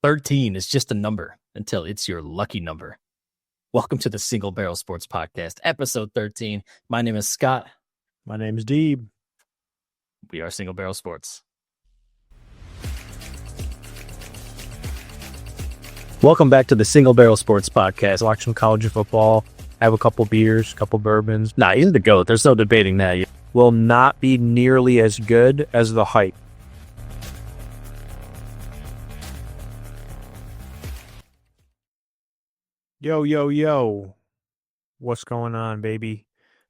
13 is just a number until it's your lucky number. Welcome to the Single Barrel Sports Podcast, episode 13. My name is Scott. My name is Deeb. We are Single Barrel Sports. Welcome back to the Single Barrel Sports Podcast. Watch some college football, have a couple beers, a couple bourbons. Nah, he's the GOAT. There's no debating that. Will not be nearly as good as the hype. Yo. What's going on, baby?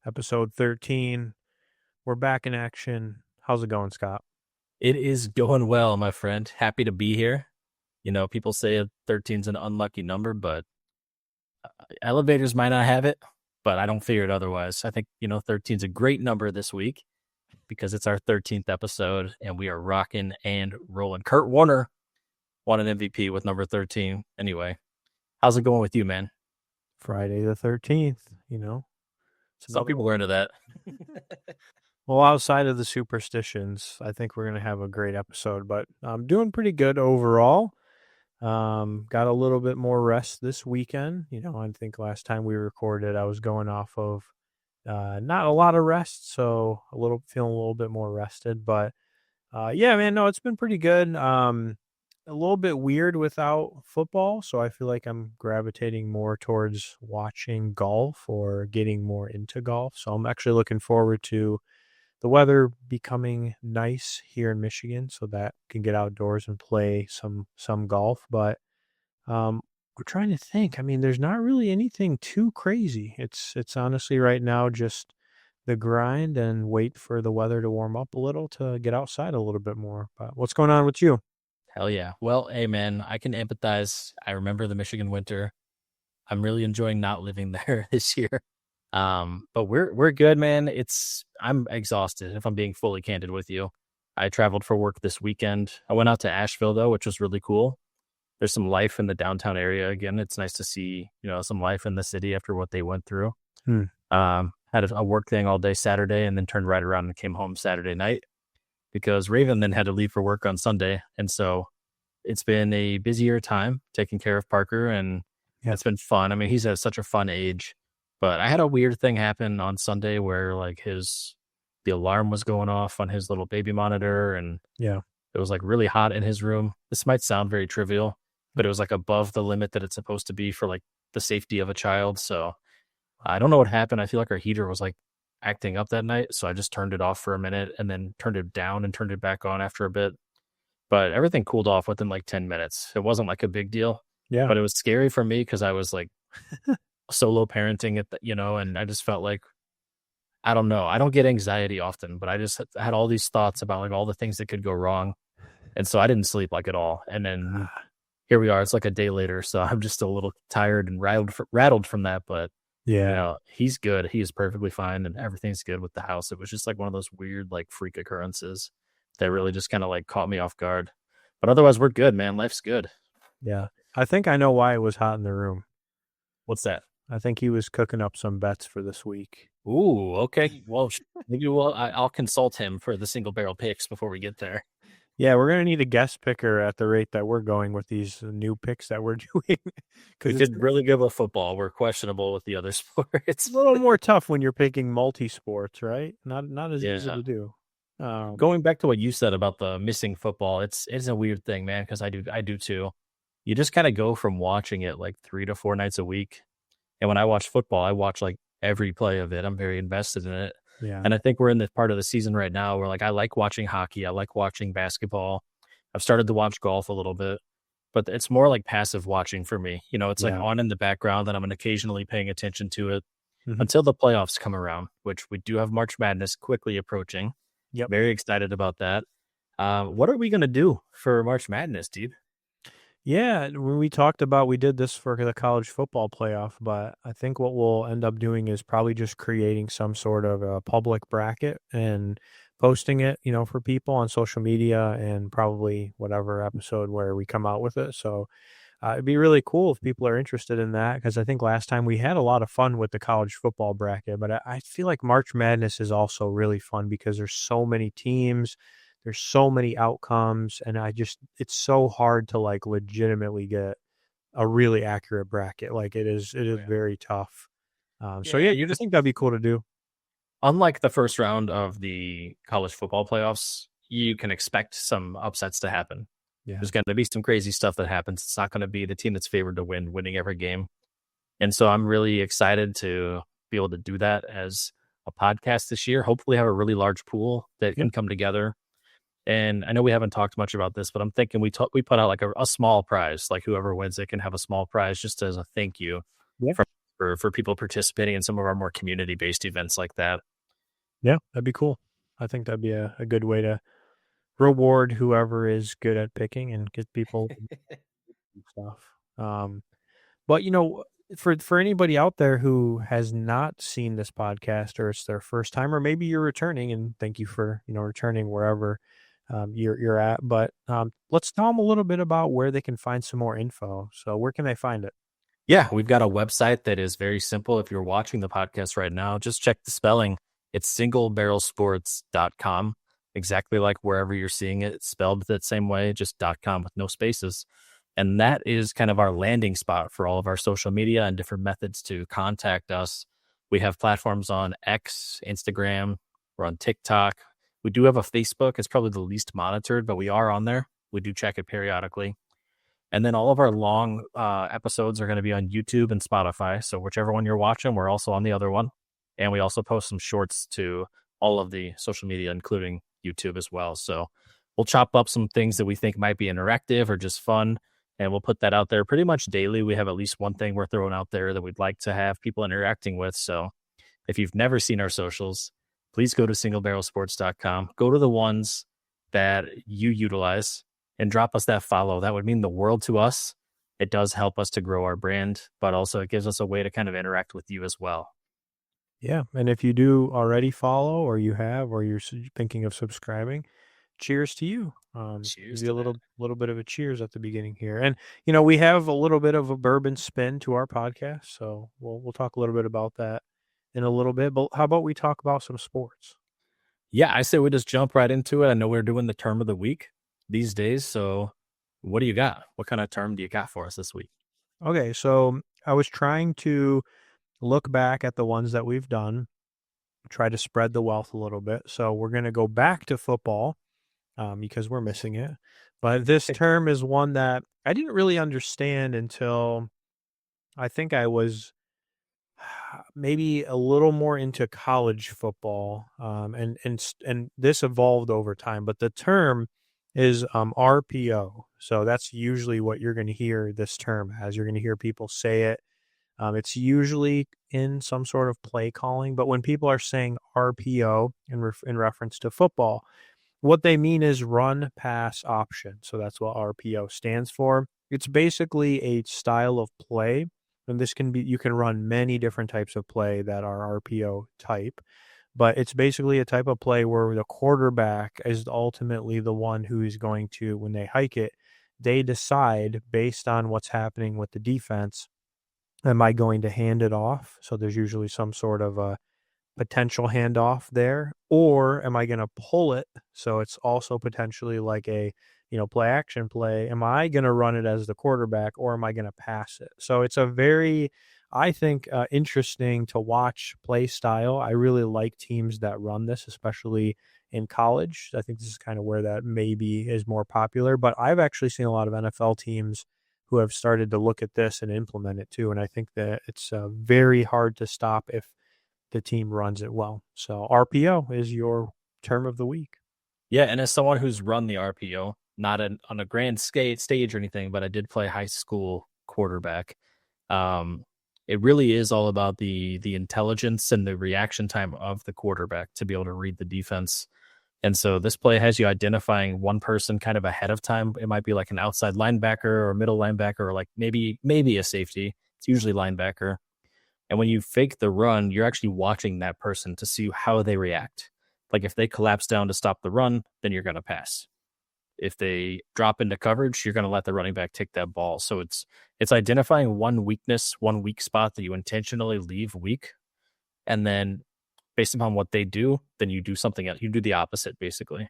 Episode 13. We're back in action. How's it going, Scott? It is going well, my friend. Happy to be here. You know, people say 13 is an unlucky number, but elevators might not have it, but I don't fear it otherwise. I think, 13 is a great number this week because it's our 13th episode and we are rocking and rolling. Kurt Warner won an MVP with number 13. Anyway, how's it going with you, man? Friday the 13th, Some people are into that. Well, outside of the superstitions, I think we're going to have a great episode, but I'm doing pretty good overall. Got a little bit more rest this weekend. I think last time we recorded, I was going off of not a lot of rest, so feeling a little bit more rested. But yeah, man, no, it's been pretty good. A little bit weird without football, so I feel like I'm gravitating more towards watching golf or getting more into golf. So I'm actually looking forward to the weather becoming nice here in Michigan so that I can get outdoors and play some golf. But we're trying to think. I mean, there's not really anything too crazy. It's honestly right now just the grind and wait for the weather to warm up a little to get outside a little bit more. But what's going on with you? Hell yeah. Well, hey, man, I can empathize. I remember the Michigan winter. I'm really enjoying not living there this year. But we're good, man. I'm exhausted if I'm being fully candid with you. I traveled for work this weekend. I went out to Asheville though, which was really cool. There's some life in the downtown area again. It's nice to see, some life in the city after what they went through. Had a work thing all day Saturday and then turned right around and came home Saturday night because Raven then had to leave for work on Sunday. And so it's been a busier time taking care of Parker and It's been fun. I mean, he's at such a fun age. But I had a weird thing happen on Sunday where like the alarm was going off on his little baby monitor and it was like really hot in his room. This might sound very trivial, but it was like above the limit that it's supposed to be for like the safety of a child. So I don't know what happened. I feel like our heater was like acting up that night. So I just turned it off for a minute and then turned it down and turned it back on after a bit. But everything cooled off within like 10 minutes. It wasn't like a big deal. Yeah. But it was scary for me because I was like solo parenting it, and I just felt like, I don't know. I don't get anxiety often, but I just had all these thoughts about like all the things that could go wrong. And so I didn't sleep like at all. And then here we are. It's like a day later. So I'm just a little tired and rattled from that. But he's good. He is perfectly fine and everything's good with the house. It was just like one of those weird, like freak occurrences that really just kind of like caught me off guard. But otherwise we're good, man. Life's good. Yeah. I think I know why it was hot in the room. What's that? I think he was cooking up some bets for this week. Ooh, okay. Well, maybe I'll consult him for the single barrel picks before we get there. Yeah, we're going to need a guest picker at the rate that we're going with these new picks that we're doing. We did really good with football. We're questionable with the other sports. It's a little more tough when you're picking multi-sports, right? Not as easy to do. Going back to what you said about the missing football, it's a weird thing, man, because I do too. You just kind of go from watching it like 3 to 4 nights a week. And when I watch football, I watch like every play of it. I'm very invested in it. Yeah. And I think we're in the part of the season right now where like I like watching hockey. I like watching basketball. I've started to watch golf a little bit, but it's more like passive watching for me. It's like on in the background and I'm occasionally paying attention to it until the playoffs come around, which we do have March Madness quickly approaching. Yep. Very excited about that. What are we going to do for March Madness, Deeb? Yeah, when we talked about, we did this for the college football playoff, but I think what we'll end up doing is probably just creating some sort of a public bracket and posting it, for people on social media and probably whatever episode where we come out with it. So it'd be really cool if people are interested in that because I think last time we had a lot of fun with the college football bracket, but I feel like March Madness is also really fun because there's so many teams. there's so many outcomes, and it's so hard to like legitimately get a really accurate bracket. Like it is Oh, yeah. very tough. So Yeah, yeah, you I just think that'd be cool to do. unlike the first round of the college football playoffs, you can expect some upsets to happen. Yeah. There's going to be some crazy stuff that happens. It's not going to be the team that's favored to win, winning every game. And so I'm really excited to be able to do that as a podcast this year. Hopefully, have a really large pool that Yeah. can come together. And I know we haven't talked much about this, but I'm thinking we put out like a small prize, like whoever wins it can have a small prize just as a thank you Yeah. for for people participating in some of our more community based events like that. Yeah. That'd be cool. I think that'd be a good way to reward whoever is good at picking and get people stuff. But for anybody out there who has not seen this podcast, or it's their first time, or maybe you're returning, and thank you for returning wherever you're at. But let's tell them a little bit about where they can find some more info. So where can they find it? Yeah, we've got a website that is very simple. If you're watching the podcast right now, just check the spelling. It's singlebarrelsports.com, exactly like wherever you're seeing it. It's spelled that same way, just .com with no spaces. And that is kind of our landing spot for all of our social media and different methods to contact us. We have platforms on X, Instagram, we're on TikTok. We do have a Facebook. It's probably the least monitored, but we are on there. We do check it periodically. And then all of our long episodes are going to be on YouTube and Spotify. So whichever one you're watching, we're also on the other one. And we also post some shorts to all of the social media, including YouTube as well. So we'll chop up some things that we think might be interactive or just fun. And we'll put that out there pretty much daily. We have at least one thing we're throwing out there that we'd like to have people interacting with. So if you've never seen our socials, please go to singlebarrelsports.com. Go to the ones that you utilize and drop us that follow. That would mean the world to us. It does help us to grow our brand, but also it gives us a way to kind of interact with you as well. Yeah, and if you do already follow, or you have, or you're thinking of subscribing, cheers to you. Give Cheers you to a that. little bit of a cheers at the beginning here, and we have a little bit of a bourbon spin to our podcast, so we'll talk a little bit about that in a little bit. But how about we talk about some sports? Yeah, I say we just jump right into it. I know we're doing the term of the week these days. So what do you got? What kind of term do you got for us this week? Okay, so I was trying to look back at the ones that we've done, try to spread the wealth a little bit. So we're going to go back to football, because we're missing it. But this term is one that I didn't really understand until I think I was maybe a little more into college football, and this evolved over time. But the term is RPO. So that's usually what you're going to hear this term as. You're going to hear people say it. It's usually in some sort of play calling, but when people are saying RPO in reference to football, what they mean is run pass option. So that's what RPO stands for. It's basically a style of play. And this can be, you can run many different types of play that are RPO type, but it's basically a type of play where the quarterback is ultimately the one who is going to, when they hike it, they decide based on what's happening with the defense. Am I going to hand it off? So there's usually some sort of a potential handoff there, or am I going to pull it? So it's also potentially like a, play action play. Am I going to run it as the quarterback, or am I going to pass it? So it's a very, I think, interesting to watch play style. I really like teams that run this, especially in college. I think this is kind of where that maybe is more popular, but I've actually seen a lot of NFL teams who have started to look at this and implement it too. And I think that it's very hard to stop if the team runs it well. So RPO is your term of the week. Yeah, and as someone who's run the RPO, not on a grand stage or anything, but I did play high school quarterback. Um, it really is all about the intelligence and the reaction time of the quarterback to be able to read the defense. And so this play has you identifying one person kind of ahead of time. It might be like an outside linebacker or middle linebacker, or like maybe a safety. It's usually linebacker. And when you fake the run, you're actually watching that person to see how they react. Like if they collapse down to stop the run, then you're going to pass. If they drop into coverage, you're going to let the running back take that ball. So it's identifying one weakness, one weak spot that you intentionally leave weak, and then based upon what they do, then you do something else. You do the opposite, basically.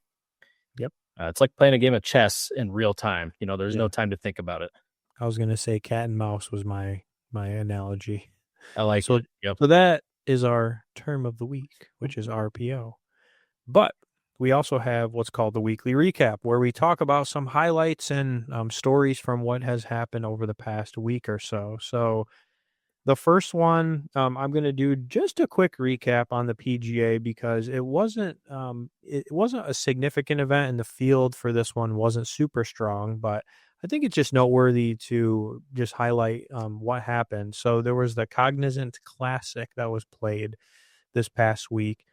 Yep. It's like playing a game of chess in real time. There's no Yeah. time to think about it. I was gonna say cat and mouse was my analogy. I like So it. Yep. so that is our term of the week, which is RPO. But we also have what's called the weekly recap, where we talk about some highlights and stories from what has happened over the past week or so. So the first one, I'm going to do just a quick recap on the PGA because it wasn't a significant event, and the field for this one wasn't super strong, but I think it's just noteworthy to just highlight what happened. So there was the Cognizant Classic that was played this past week,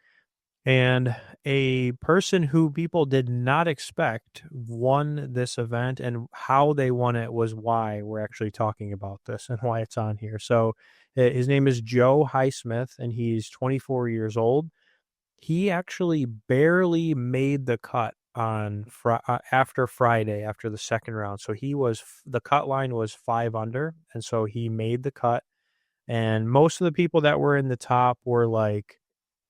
and a person who people did not expect won this event, and how they won it was why we're actually talking about this and why it's on here. So his name is Joe Highsmith, and he's 24 years old. He actually barely made the cut on after Friday, after the second round. So the cut line was 5 under, and so he made the cut. And most of the people that were in the top were like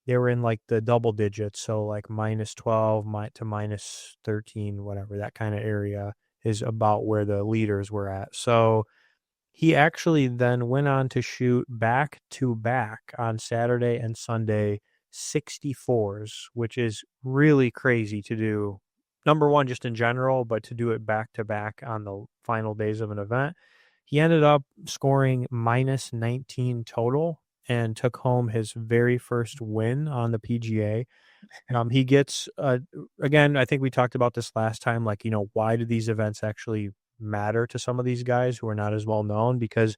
they were in like the double digits, so like -12 to -13, whatever, that kind of area is about where the leaders were at. So he actually then went on to shoot back to back on Saturday and Sunday 64s, which is really crazy to do. Number one, just in general, but to do it back to back on the final days of an event. He ended up scoring -19 total and took home his very first win on the PGA. He gets, again, I think we talked about this last time, like, why do these events actually matter to some of these guys who are not as well known? Because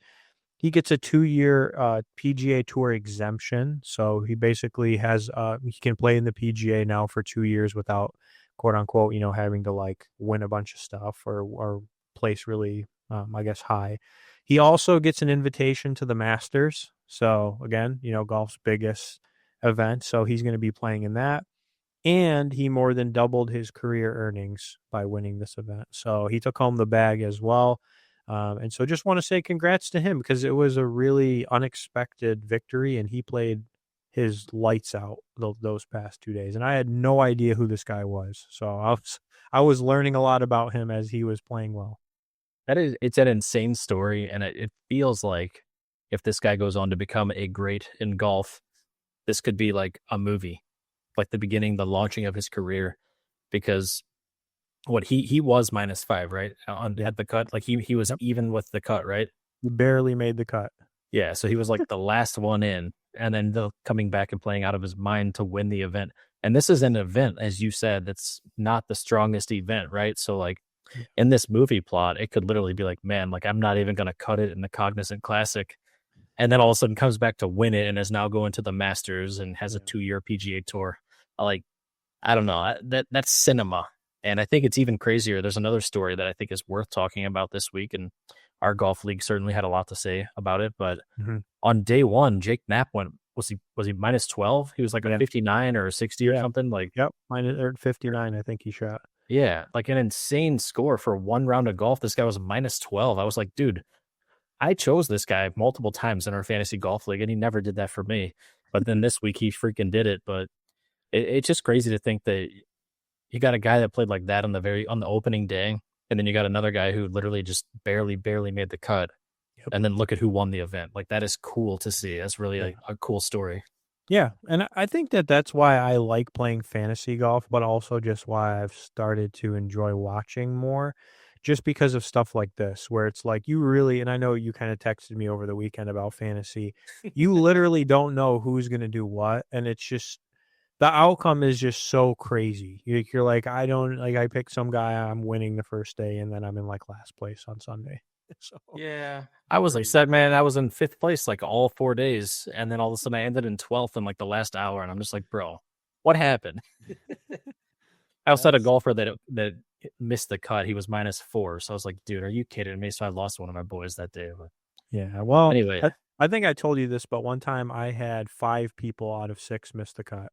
he gets a 2-year PGA Tour exemption. So he basically he can play in the PGA now for 2 years without, quote unquote, having to like win a bunch of stuff or place really, I guess, high. He also gets an invitation to the Masters. So again, golf's biggest event. So he's going to be playing in that, and he more than doubled his career earnings by winning this event. So he took home the bag as well. And so just want to say congrats to him because it was a really unexpected victory, and he played his lights out those past 2 days. And I had no idea who this guy was. So I was learning a lot about him as he was playing well. It's an insane story, and it feels like if this guy goes on to become a great in golf, this could be like a movie, like the beginning, the launching of his career, because what he was -5, right? Yep. At the cut, like he was Yep. even with the cut, right? He barely made the cut. Yeah, so he was like the last one in, and then coming back and playing out of his mind to win the event. And this is an event, as you said, that's not the strongest event, right? So like Yeah. in this movie plot, it could literally be like, man, like I'm not even gonna cut it in the Cognizant Classic, and then all of a sudden comes back to win it and is now going to the Masters and has a Yeah. 2-year PGA Tour. Like I don't know. That's cinema. And I think it's even crazier. There's another story that I think is worth talking about this week, and our golf league certainly had a lot to say about it. But Mhm. on day one, Jake Knapp went. Was he -12? He was like a Yeah. 59 or a 60 or Yeah. something. Like Yep. Mine or 59, I think he shot. yeah, like an insane score for one round of golf. This guy was -12. I was like, dude, I chose this guy multiple times in our fantasy golf league, and he never did that for me. But then this week he freaking did it. But it's just crazy to think that you got a guy that played like that on the opening day, and then you got another guy who literally just barely made the cut, Yep. and then look at who won the event. Like, that is cool to see. That's really Yeah. a cool story. Yeah, and I think that that's why I like playing fantasy golf, but also just why I've started to enjoy watching more, just because of stuff like this, where it's like you really, and I know you kind of texted me over the weekend about fantasy, you literally don't know who's going to do what, and it's just the outcome is just so crazy. You're like, I don't like, I pick some guy, I'm winning the first day, and then I'm in like last place on Sunday. So Yeah. it's I was crazy. upset, man. I was in 5th place, like, all 4 days, and then all of a sudden I ended in 12th in, like, the last hour, and I'm just like, "Bro, what happened?" I also had a That's golfer that missed the cut. He was -4, so I was like, "Dude, are you kidding me?" So I lost one of my boys that day, but Yeah, well, anyway. I think I told you this, but one time I had 5 people out of 6 miss the cut.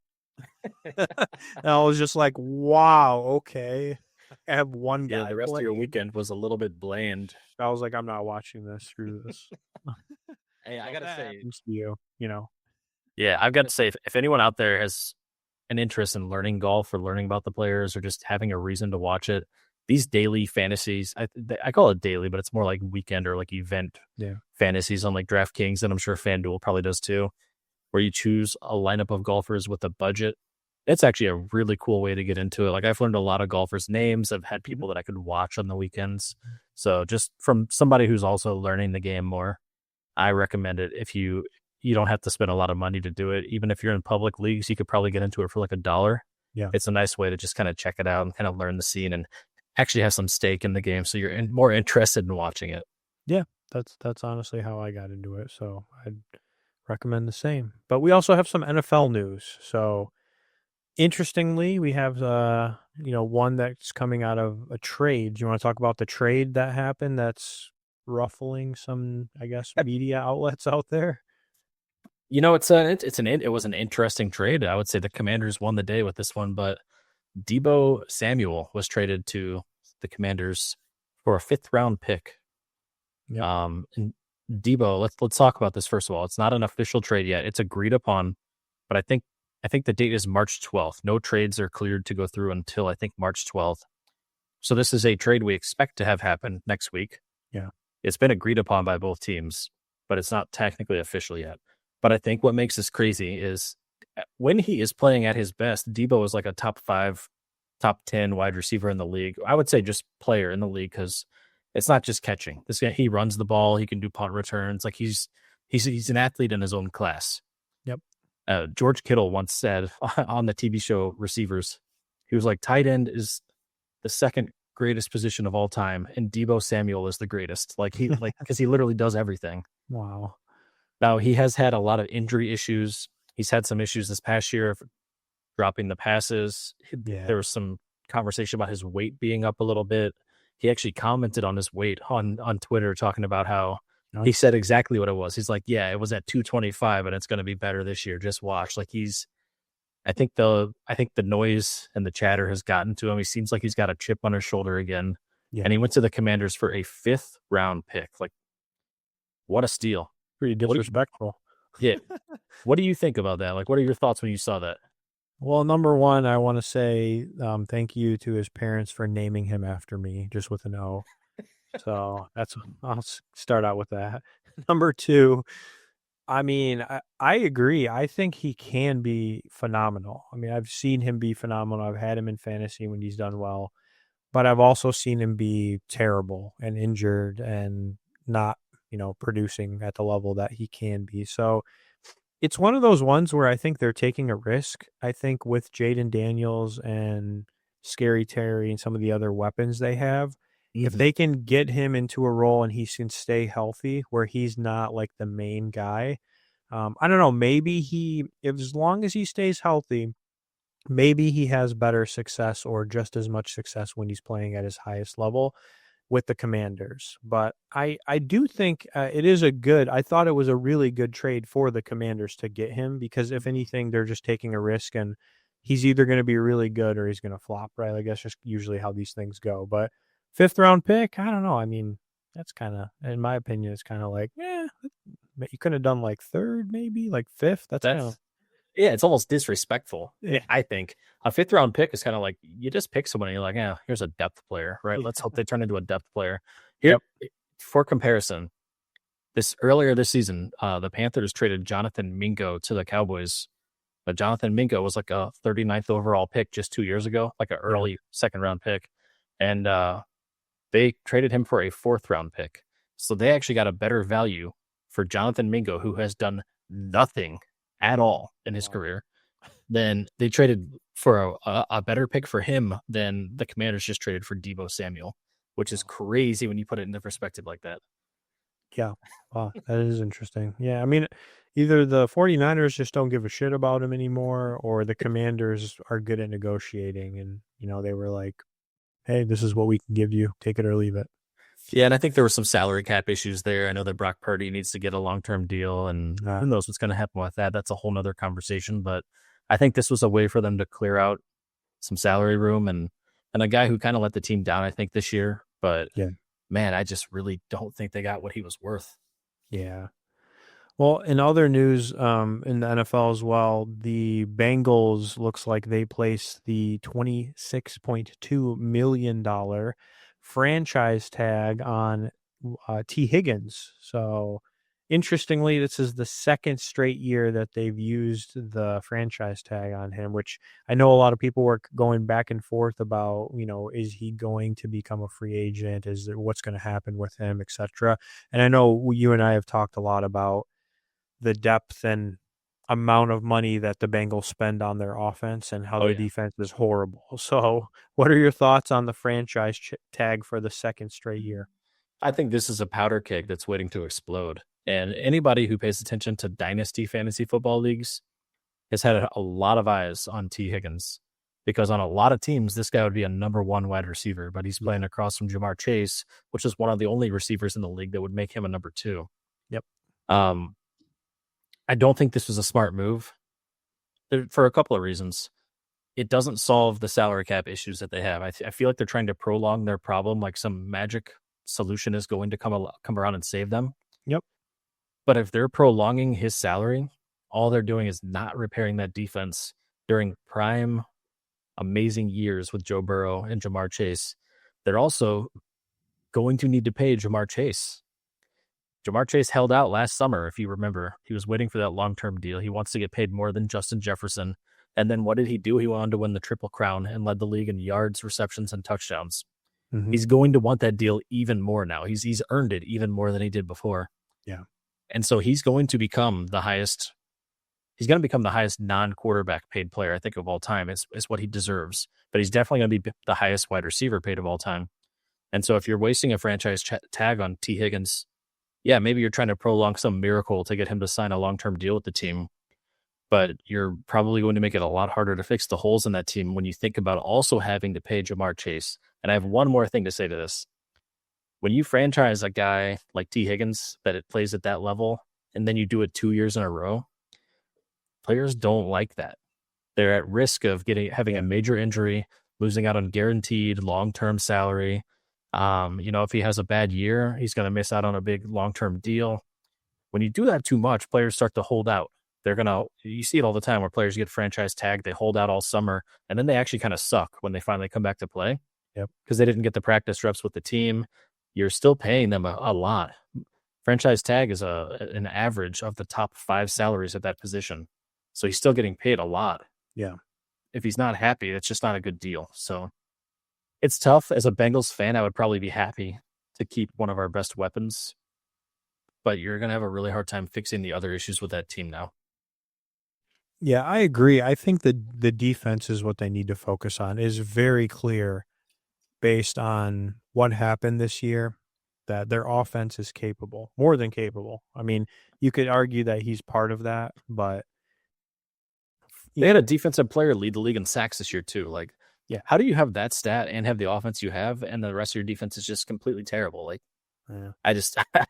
And I was just like, "Wow, okay." I have one Yeah, guy the rest of your playing. weekend was a little bit bland. I was like, "I'm not watching this, screw this." Hey, I So if gotta that say, happens to you, you know. yeah, I've got to say, if anyone out there has an interest in learning golf or learning about the players or just having a reason to watch it, these daily fantasies, I call it daily, but it's more like weekend or like event Yeah. fantasies on like DraftKings, and I'm sure FanDuel probably does too, where you choose a lineup of golfers with a budget. It's actually a really cool way to get into it. Like I've learned a lot of golfers' names. I've had Mhm. people that I could watch on the weekends. So just from somebody who's also learning the game more, I recommend it. If you don't have to spend a lot of money to do it. Even if you're in public leagues, you could probably get into it for like $1. Yeah. It's a nice way to just kind of check it out and kind of learn the scene and actually have some stake in the game. So you're more interested in watching it. Yeah. That's honestly how I got into it. So I'd recommend the same. But we also have some NFL news. So interestingly, we have one that's coming out of a trade. Do you want to talk about the trade that happened that's ruffling some, I guess, media outlets out there? It was an interesting trade. I would say the Commanders won the day with this one, but Deebo Samuel was traded to the Commanders for a fifth round pick. Yep. And Deebo, let's talk about this first of all. It's not an official trade yet. It's agreed upon, but I think the date is March 12th. No trades are cleared to go through until I think March 12th. So this is a trade we expect to have happen next week. Yeah. It's been agreed upon by both teams, but it's not technically official yet. But I think what makes this crazy is when he is playing at his best, Deebo is like a top 5, top 10 wide receiver in the league. I would say just player in the league because it's not just catching. This guy, he runs the ball, he can do punt returns. Like he's an athlete in his own class. Yep. George Kittle once said on the TV show Receivers, he was like, tight end is the second greatest position of all time, and Deebo Samuel is the greatest. Because he literally does everything. Wow. Now he has had a lot of injury issues. He's had some issues this past year of dropping the passes. Yeah. There was some conversation about his weight being up a little bit. He actually commented on his weight on Twitter, talking about how he said exactly what it was. He's like, yeah, it was at 225 and it's going to be better this year. Just watch. I think the noise and the chatter has gotten to him. He seems like he's got a chip on his shoulder again. Yeah. And he went to the Commanders for a fifth round pick. Like, what a steal. Pretty disrespectful. Yeah. What do you think about that? Like, what are your thoughts when you saw that? Well, number one, I want to say thank you to his parents for naming him after me, just with an O. So I'll start out with that. Number two, I mean, I agree. I think he can be phenomenal. I mean, I've seen him be phenomenal. I've had him in fantasy when he's done well, but I've also seen him be terrible and injured and not, producing at the level that he can be. So it's one of those ones where I think they're taking a risk. I think with Jaden Daniels and Scary Terry and some of the other weapons they have, if they can get him into a role and he can stay healthy where he's not like the main guy, I don't know, maybe if as long as he stays healthy, maybe he has better success or just as much success when he's playing at his highest level with the Commanders. But I do think I thought it was a really good trade for the Commanders to get him because if anything, they're just taking a risk and he's either going to be really good or he's going to flop, right? Like that's just usually how these things go. But fifth round pick, I don't know. I mean, that's kind of, in my opinion, it's kind of like, you could have done like third, maybe like fifth. That's kind of, Yeah, it's almost disrespectful. yeah. I think a fifth round pick is kind of like you just pick someone and you're like, yeah, here's a depth player, right? Yeah. Let's hope they turn into a depth player. Here, Yep. for comparison, earlier this season, the Panthers traded Jonathan Mingo to the Cowboys. But Jonathan Mingo was like a 39th overall pick just 2 years ago, like an early second round pick. And they traded him for a fourth round pick. So they actually got a better value for Jonathan Mingo, who has done nothing at all in his career. Then they traded for a better pick for him than the Commanders just traded for Deebo Samuel, which is crazy when you put it into perspective like that. Yeah. Wow, that is interesting. Yeah, I mean, either the 49ers just don't give a shit about him anymore or the Commanders are good at negotiating and, they were like, hey, this is what we can give you. Take it or leave it. Yeah, and I think there were some salary cap issues there. I know that Brock Purdy needs to get a long-term deal, and who knows what's going to happen with that. That's a whole nother conversation, but I think this was a way for them to clear out some salary room and a guy who kind of let the team down, I think, this year. But, man, I just really don't think they got what he was worth. Yeah. Well, in other news, in the NFL as well, the Bengals looks like they placed the $26.2 million franchise tag on T. Higgins. So, interestingly, this is the second straight year that they've used the franchise tag on him, which I know a lot of people were going back and forth about, is he going to become a free agent? Is there, what's going to happen with him, etc. And I know you and I have talked a lot about the depth and amount of money that the Bengals spend on their offense and how Oh their yeah. defense is horrible. So, what are your thoughts on the franchise tag for the second straight year? I think this is a powder keg that's waiting to explode. And anybody who pays attention to dynasty fantasy football leagues has had a lot of eyes on T. Higgins because on a lot of teams, this guy would be a number one wide receiver, but he's Yeah. playing across from Jamar Chase, which is one of the only receivers in the league that would make him a number two. Yep. Um, I don't think this was a smart move for a couple of reasons. It doesn't solve the salary cap issues that they have. I feel like they're trying to prolong their problem, like some magic solution is going to come around and save them. Yep. But if they're prolonging his salary, all they're doing is not repairing that defense during prime amazing years with Joe Burrow and Jamar Chase. They're also going to need to pay Jamar Chase. Jamar Chase held out last summer, if you remember. He was waiting for that long-term deal. He wants to get paid more than Justin Jefferson. And then what did he do? He went on to win the Triple Crown and led the league in yards, receptions, and touchdowns. Mm-hmm. He's going to want that deal even more now. He's earned it even more than he did before. Yeah. And so he's going to become the highest. He's going to become the highest non-quarterback paid player, I think, of all time. Is what he deserves. But he's definitely going to be the highest wide receiver paid of all time. And so if you're wasting a franchise tag on T. Higgins, yeah, maybe you're trying to prolong some miracle to get him to sign a long-term deal with the team. But you're probably going to make it a lot harder to fix the holes in that team when you think about also having to pay Jamar Chase. And I have one more thing to say to this. When you franchise a guy like T. Higgins that it plays at that level, and then you do it 2 years in a row, players don't like that. They're at risk of having a major injury, losing out on guaranteed long-term salary. If he has a bad year, he's going to miss out on a big long-term deal. When you do that too much, players start to hold out. You see it all the time where players get franchise tagged, they hold out all summer, and then they actually kind of suck when they finally come back to play. Yep. Because they didn't get the practice reps with the team. You're still paying them a lot. Franchise tag is an average of the top 5 salaries at that position. So he's still getting paid a lot. Yeah. If he's not happy, it's just not a good deal. So it's tough. As a Bengals fan, I would probably be happy to keep one of our best weapons, but you're going to have a really hard time fixing the other issues with that team now. Yeah, I agree. I think the defense is what they need to focus on. It is very clear based on what happened this year that their offense is capable, more than capable. I mean, you could argue that he's part of that, but they had a defensive player lead the league in sacks this year too. Like, yeah, how do you have that stat and have the offense you have, and the rest of your defense is just completely terrible? Like, yeah. I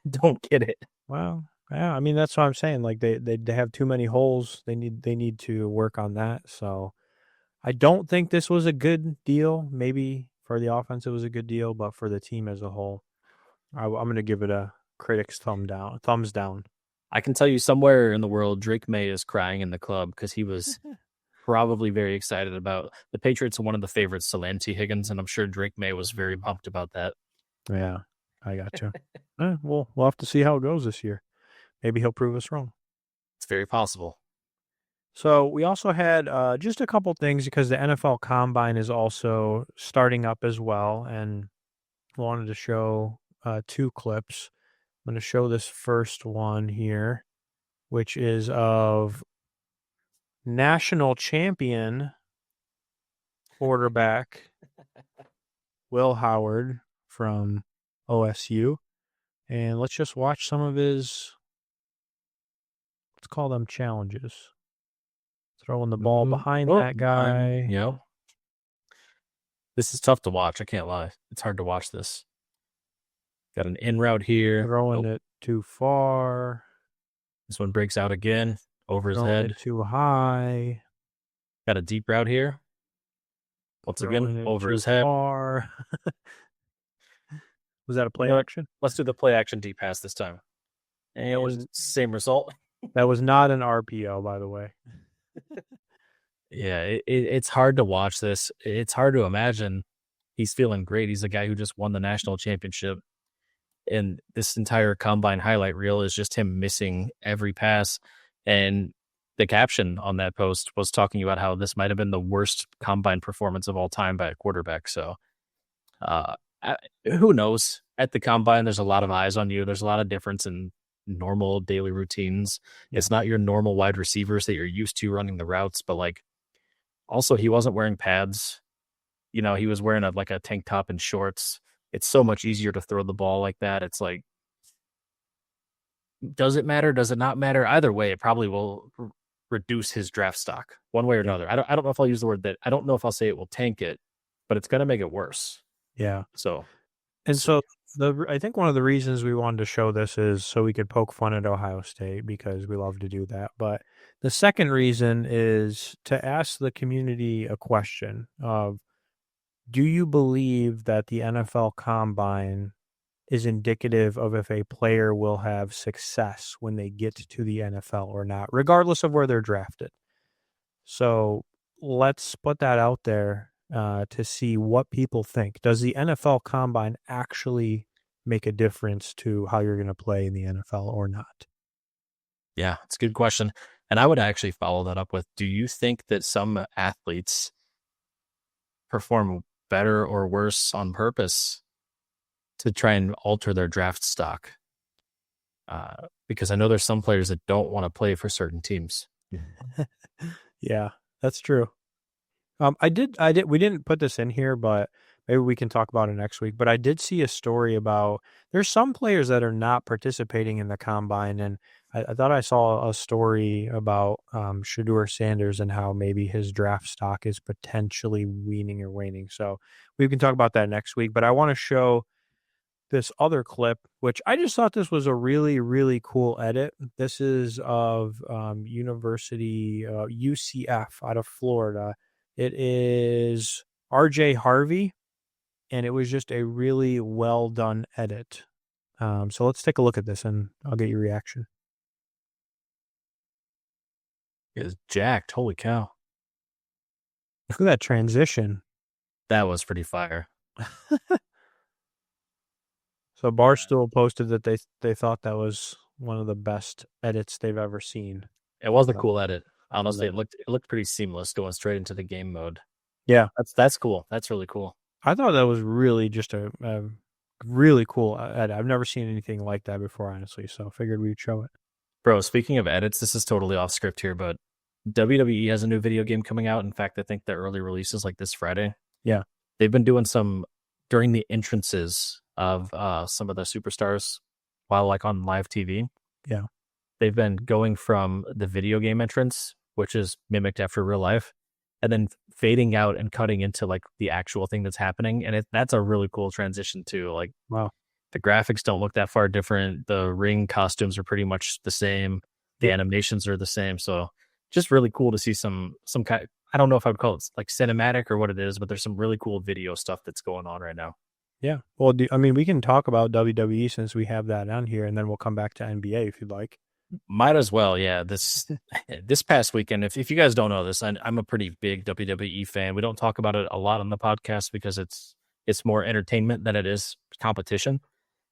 don't get it. Well, yeah, I mean that's what I'm saying. Like they have too many holes. They need to work on that. So I don't think this was a good deal. Maybe for the offense it was a good deal, but for the team as a whole, I'm going to give it a critic's thumbs down. I can tell you somewhere in the world, Drake May is crying in the club because he was probably very excited about the Patriots. One of the favorites to land T. Higgins, and I'm sure Drake May was very pumped about that. Yeah, I gotcha. We'll have to see how it goes this year. Maybe he'll prove us wrong. It's very possible. So we also had just a couple things because the NFL Combine is also starting up as well, and wanted to show 2 clips. I'm going to show this first one here, which is of national champion quarterback Will Howard from OSU. And let's just watch some of his, let's call them challenges. Throwing the ball behind that guy. Yep. This is tough to watch. I can't lie. It's hard to watch this. Got an in route here. Throwing it too far. This one breaks out again over his head. It too high. Got a deep route here. Once again, over his head. Far. Was that a play action? Let's do the play action deep pass this time. And it was same result. That was not an RPO, by the way. Yeah, it's hard to watch this. It's hard to imagine he's feeling great. He's the guy who just won the national championship. And this entire combine highlight reel is just him missing every pass. And the caption on that post was talking about how this might have been the worst combine performance of all time by a quarterback. So, uh, I, who knows? At the combine, there's a lot of eyes on you. There's a lot of difference in normal daily routines. Yeah. It's not your normal wide receivers that you're used to running the routes, but like also he wasn't wearing pads. He was wearing a tank top and shorts. It's so much easier to throw the ball like that. It's like, does it matter? Does it not matter? Either way, it probably will reduce his draft stock one way or Yeah. another. I don't know if I'll use the word that. I don't know if I'll say it will tank it, but it's going to make it worse. Yeah. So we'll And see. so I think one of the reasons we wanted to show this is so we could poke fun at Ohio State because we love to do that. But the second reason is to ask the community a question of, do you believe that the NFL Combine is indicative of if a player will have success when they get to the NFL or not, regardless of where they're drafted? So let's put that out there to see what people think. Does the NFL Combine actually make a difference to how you're going to play in the NFL or not? Yeah, it's a good question. And I would actually follow that up with, do you think that some athletes perform better or worse on purpose to try and alter their draft stock? Because I know there's some players that don't want to play for certain teams. Yeah, that's true. We didn't put this in here, but maybe we can talk about it next week. But I did see a story about there's some players that are not participating in the combine, and I thought I saw a story about Shedeur Sanders and how maybe his draft stock is potentially weaning or waning. So we can talk about that next week. But I want to show this other clip, which I just thought this was a really, really cool edit. This is of University UCF out of Florida. It is RJ Harvey, and it was just a really well done edit. So let's take a look at this, and I'll get your reaction. It's jacked. Holy cow. Look at that transition. That was pretty fire. So Barstool posted that they thought that was one of the best edits they've ever seen. It was a cool edit. Honestly, it looked pretty seamless going straight into the game mode. Yeah, that's cool. That's really cool. I thought that was really just a really cool edit. I've never seen anything like that before, honestly. So I figured we'd show it. Bro, speaking of edits, this is totally off script here, but WWE has a new video game coming out. In fact, I think the early release is like this Friday. Yeah. They've been doing some during the entrances of some of the superstars while like on live TV. Yeah. They've been going from the video game entrance, which is mimicked after real life, and then fading out and cutting into like the actual thing that's happening. And that's a really cool transition too. Like, wow, the graphics don't look that far different. The ring costumes are pretty much the same. The animations are the same. So just really cool to see some kind. I don't know if I would call it like cinematic or what it is, but there's some really cool video stuff that's going on right now. Yeah. Well, we can talk about WWE since we have that on here, and then we'll come back to NBA if you'd like. Might as well, yeah. This past weekend, if you guys don't know this, I'm a pretty big WWE fan. We don't talk about it a lot on the podcast because it's more entertainment than it is competition.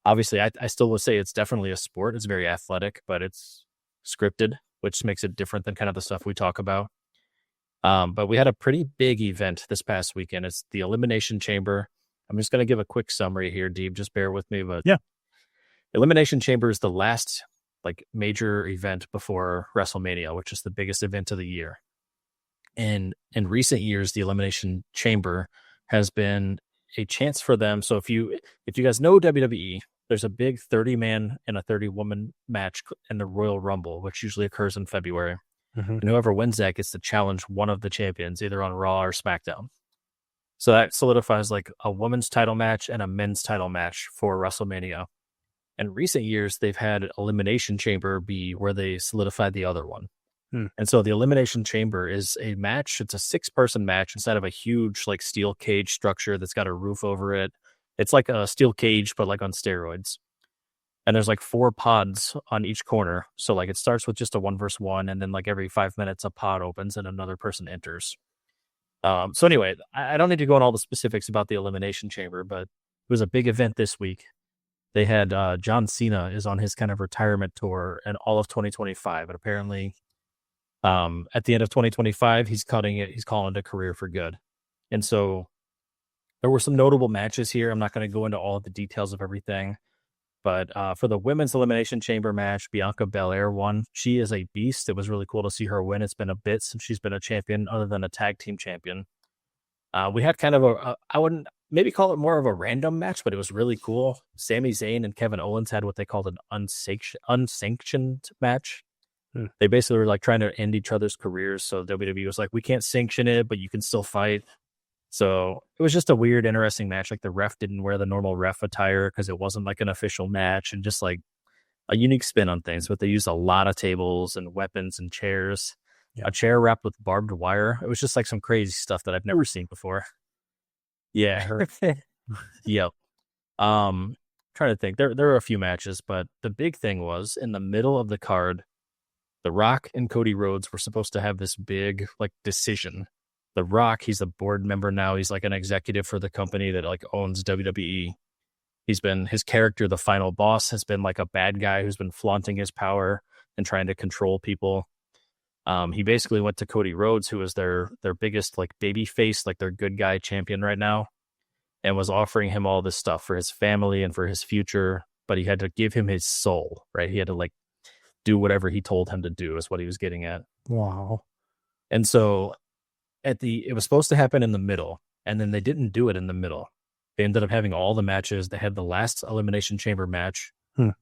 Obviously, I still would say it's definitely a sport. It's very athletic, but it's scripted, which makes it different than kind of the stuff we talk about. But we had a pretty big event this past weekend. It's the Elimination Chamber. I'm just going to give a quick summary here, Deeb. Just bear with me. But yeah, Elimination Chamber is the last like major event before WrestleMania, which is the biggest event of the year. And in recent years, the Elimination Chamber has been a chance for them. So if you guys know WWE, there's a big 30-man and a 30-woman match in the Royal Rumble, which usually occurs in February. Mm-hmm. And whoever wins that gets to challenge one of the champions, either on Raw or SmackDown. So that solidifies like a women's title match and a men's title match for WrestleMania. In recent years, they've had Elimination Chamber be where they solidified the other one. And so the Elimination Chamber is a match. It's a 6-person match inside of a huge like steel cage structure that's got a roof over it. It's like a steel cage, but like on steroids. and there's like 4 pods on each corner. So like it starts with just a 1-versus-1, and then like every 5 minutes a pod opens and another person enters. So anyway, I don't need to go on all the specifics about the Elimination Chamber, but it was a big event this week. They had John Cena is on his kind of retirement tour and all of 2025, and apparently at the end of 2025 he's cutting it. He's calling it a career for good. And so there were some notable matches here. I'm not going to go into all of the details of everything. But for the women's elimination chamber match, Bianca Belair won. She is a beast. It was really cool to see her win. It's been a bit since she's been a champion, other than a tag team champion. We had kind of I wouldn't maybe call it more of a random match, but it was really cool. Sami Zayn and Kevin Owens had what they called an unsanctioned match. They basically were like trying to end each other's careers. So WWE was like, we can't sanction it, but you can still fight. So it was just a weird, interesting match. Like the ref didn't wear the normal ref attire because it wasn't like an official match, and just like a unique spin on things. But they used a lot of tables and weapons and chairs, a chair wrapped with barbed wire. It was just like some crazy stuff that I've never seen before. Yeah. Yep. Trying to think. There were a few matches, but the big thing was in the middle of the card, The Rock and Cody Rhodes were supposed to have this big like decision. The Rock, he's a board member now. He's like an executive for the company that like owns WWE. He's been his character, the final boss, has been like a bad guy who's been flaunting his power and trying to control people. He basically went to Cody Rhodes, who is their biggest like baby face, like their good guy champion right now, and was offering him all this stuff for his family and for his future. But he had to give him his soul, right? He had to like do whatever he told him to do, is what he was getting at. Wow. And so it was supposed to happen in the middle, and then they didn't do it in the middle. They ended up having all the matches. They had the last Elimination Chamber match. And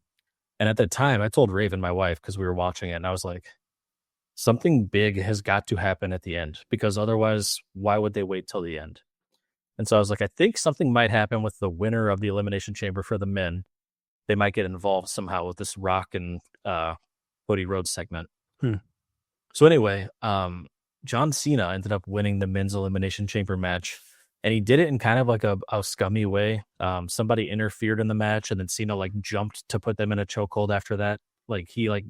at that time, I told Raven, my wife, because we were watching it, and I was like, something big has got to happen at the end, because otherwise, why would they wait till the end? And so I was like, I think something might happen with the winner of the Elimination Chamber for the men. They might get involved somehow with this Rock and Cody Rhodes segment. So anyway, John Cena ended up winning the men's Elimination Chamber match, and he did it in kind of like a scummy way. Somebody interfered in the match, and then Cena like jumped to put them in a chokehold after that. Like he like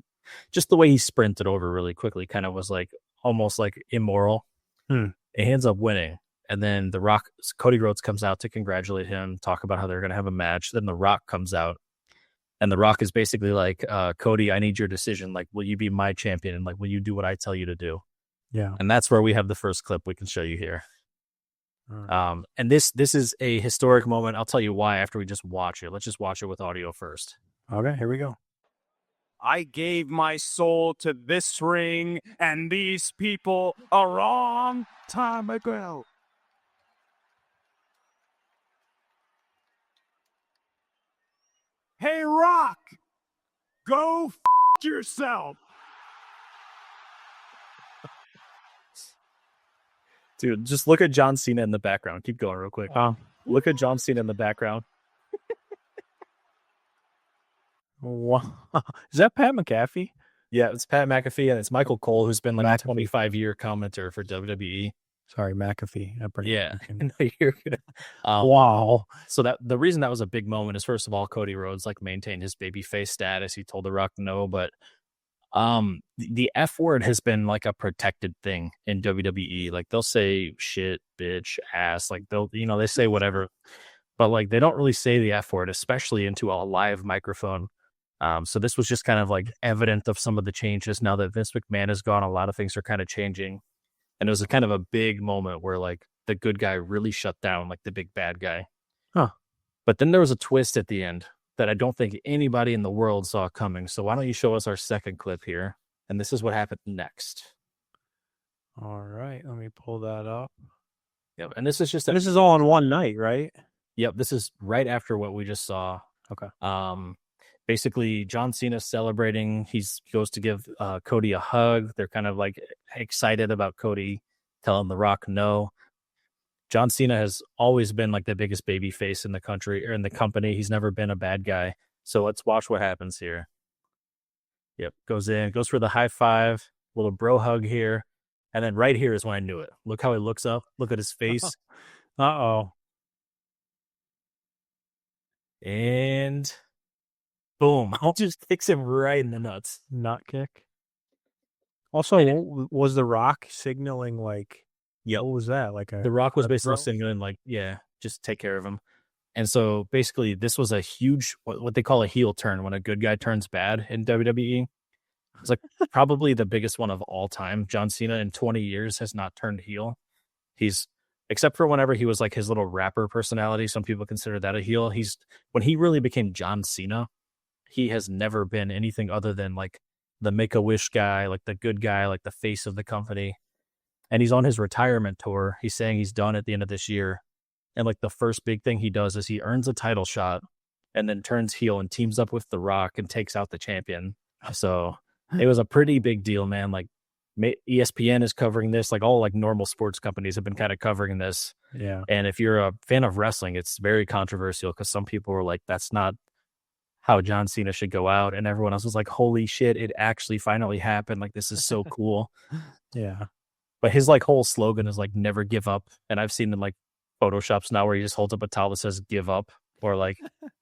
just the way he sprinted over really quickly kind of was like almost like immoral. He ends up winning, and then The Rock, Cody Rhodes, comes out to congratulate him, talk about how they're going to have a match. Then The Rock comes out, and The Rock is basically like, Cody, I need your decision. Like, will you be my champion? And like, will you do what I tell you to do? Yeah. And that's where we have the first clip we can show you here. And this is a historic moment. I'll tell you why after we just watch it. Let's just watch it with audio first. Okay, here we go. I gave my soul to this ring and these people a long time ago. Hey, Rock, go yourself. Dude, just look at John Cena in the background. Keep going real quick. Look at John Cena in the background. Wow. Is that Pat McAfee? Yeah, it's Pat McAfee, and it's Michael Cole, who's been like a 25-year commentator for WWE. Sorry, McAfee. Yeah, no, you're good. Wow. So that the reason that was a big moment is, first of all, Cody Rhodes like maintained his babyface status. He told The Rock no, but the F word has been like a protected thing in WWE. Like they'll say shit, bitch, ass, like they say whatever, but like they don't really say the F word, especially into a live microphone. So this was just kind of like evident of some of the changes. Now that Vince McMahon is gone, a lot of things are kind of changing, and it was a kind of a big moment where like the good guy really shut down like the big bad guy. But then there was a twist at the end that I don't think anybody in the world saw coming. So why don't you show us our second clip here? And this is what happened next. All right, let me pull that up. Yep, and this is just this is all in one night, right? Yep, this is right after what we just saw. Okay. Basically, John Cena celebrating. He goes to give Cody a hug. They're kind of like excited about Cody telling The Rock no. John Cena has always been like the biggest baby face in the country or in the company. He's never been a bad guy. So let's watch what happens here. Yep, goes for the high five, little bro hug here. And then right here is when I knew it. Look how he looks up. Look at his face. Uh-oh. And Boom. Just kicks him right in the nuts. Nut kick. Also, was The Rock signaling like? Yep. What was that? Like The Rock was basically throw? signaling like, yeah, just take care of him. And so basically, this was a huge what they call a heel turn when a good guy turns bad in WWE. It's like probably the biggest one of all time. John Cena in 20 years has not turned heel. He's except for whenever he was like his little rapper personality. Some people consider that a heel. He's when he really became John Cena, he has never been anything other than like the make a wish guy, like the good guy, like the face of the company. And he's on his retirement tour. He's saying he's done at the end of this year. And like the first big thing he does is he earns a title shot and then turns heel and teams up with The Rock and takes out the champion. So it was a pretty big deal, man. Like ESPN is covering this, like all like normal sports companies have been kind of covering this. Yeah. And if you're a fan of wrestling, it's very controversial because some people were like, that's not how John Cena should go out. And everyone else was like, holy shit, it actually finally happened. Like, this is so cool. Yeah. But his like whole slogan is like, never give up. And I've seen in like Photoshops now where he just holds up a towel that says give up or like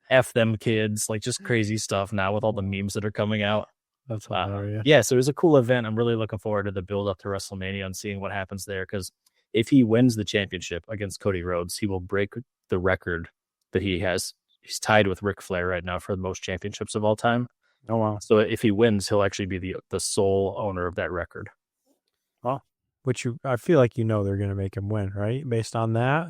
F them kids, like just crazy stuff now with all the memes that are coming out. That's hilarious. Yeah, so it was a cool event. I'm really looking forward to the build up to WrestleMania and seeing what happens there. Because if he wins the championship against Cody Rhodes, he will break the record that he has. He's tied with Ric Flair right now for the most championships of all time. Oh wow! So if he wins, he'll actually be the sole owner of that record. Well, I feel like they're going to make him win, right? Based on that.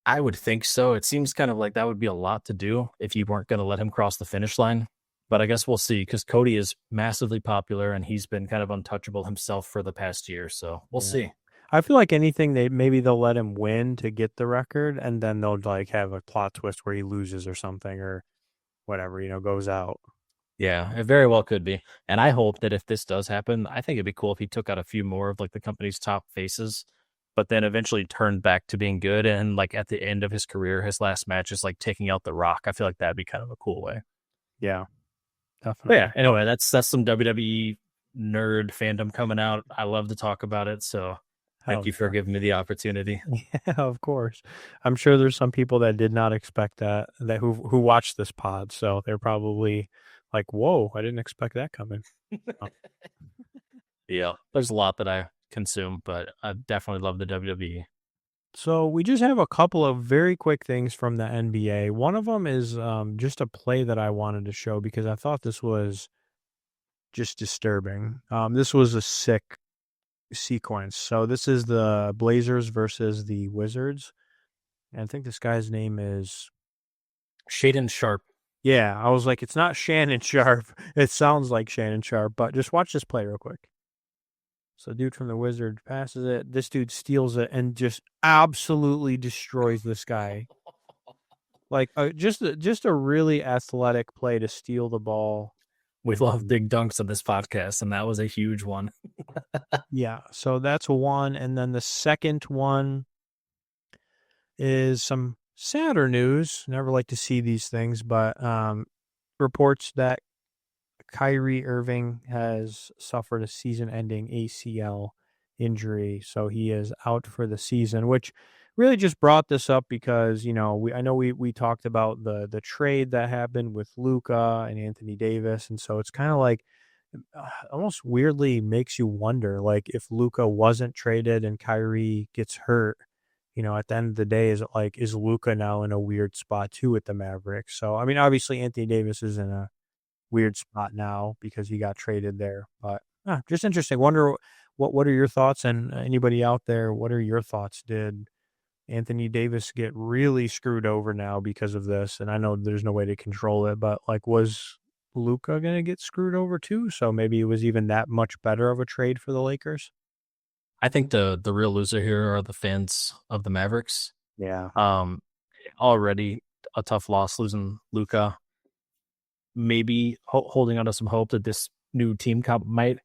I would think so. It seems kind of like that would be a lot to do if you weren't going to let him cross the finish line. But I guess we'll see because Cody is massively popular and he's been kind of untouchable himself for the past year. So we'll see. I feel like anything they'll let him win to get the record, and then they'll like have a plot twist where he loses or something or whatever, goes out. Yeah, it very well could be. And I hope that if this does happen, I think it'd be cool if he took out a few more of like the company's top faces, but then eventually turned back to being good. And like at the end of his career, his last match is like taking out The Rock. I feel like that'd be kind of a cool way. Yeah, definitely. But yeah, anyway, that's some WWE nerd fandom coming out. I love to talk about it. So thank you for giving me the opportunity. Yeah, of course. I'm sure there's some people that did not expect that who watched this pod. So they're probably like, whoa, I didn't expect that coming. Yeah, there's a lot that I consume, but I definitely love the WWE. So we just have a couple of very quick things from the NBA. One of them is just a play that I wanted to show because I thought this was just disturbing. This was a sick sequence. So this is the Blazers versus the Wizards. And I think this guy's name is Shaedon Sharpe. Yeah, I was like, it's not Shannon Sharp. It sounds like Shannon Sharp, but just watch this play real quick. So dude from the Wizard passes it. This dude steals it and just absolutely destroys this guy. Like just a really athletic play to steal the ball. We love big dunks on this podcast, and that was a huge one. Yeah, so that's one. And then the second one is some sadder news. Never like to see these things, but reports that Kyrie Irving has suffered a season-ending ACL injury, so he is out for the season, which really just brought this up because, I know we talked about the trade that happened with Luka and Anthony Davis, and so it's kind of like almost weirdly makes you wonder, like if Luka wasn't traded and Kyrie gets hurt, at the end of the day, is Luka now in a weird spot too with the Mavericks? So, I mean, obviously Anthony Davis is in a weird spot now because he got traded there, but just interesting. Wonder what are your thoughts, and anybody out there, what are your thoughts? Did Anthony Davis get really screwed over now because of this? And I know there's no way to control it, but like, was Luka going to get screwed over too? So maybe it was even that much better of a trade for the Lakers. I think the real loser here are the fans of the Mavericks. Yeah. Already a tough loss losing Luka. Maybe holding on to some hope that this new team comp might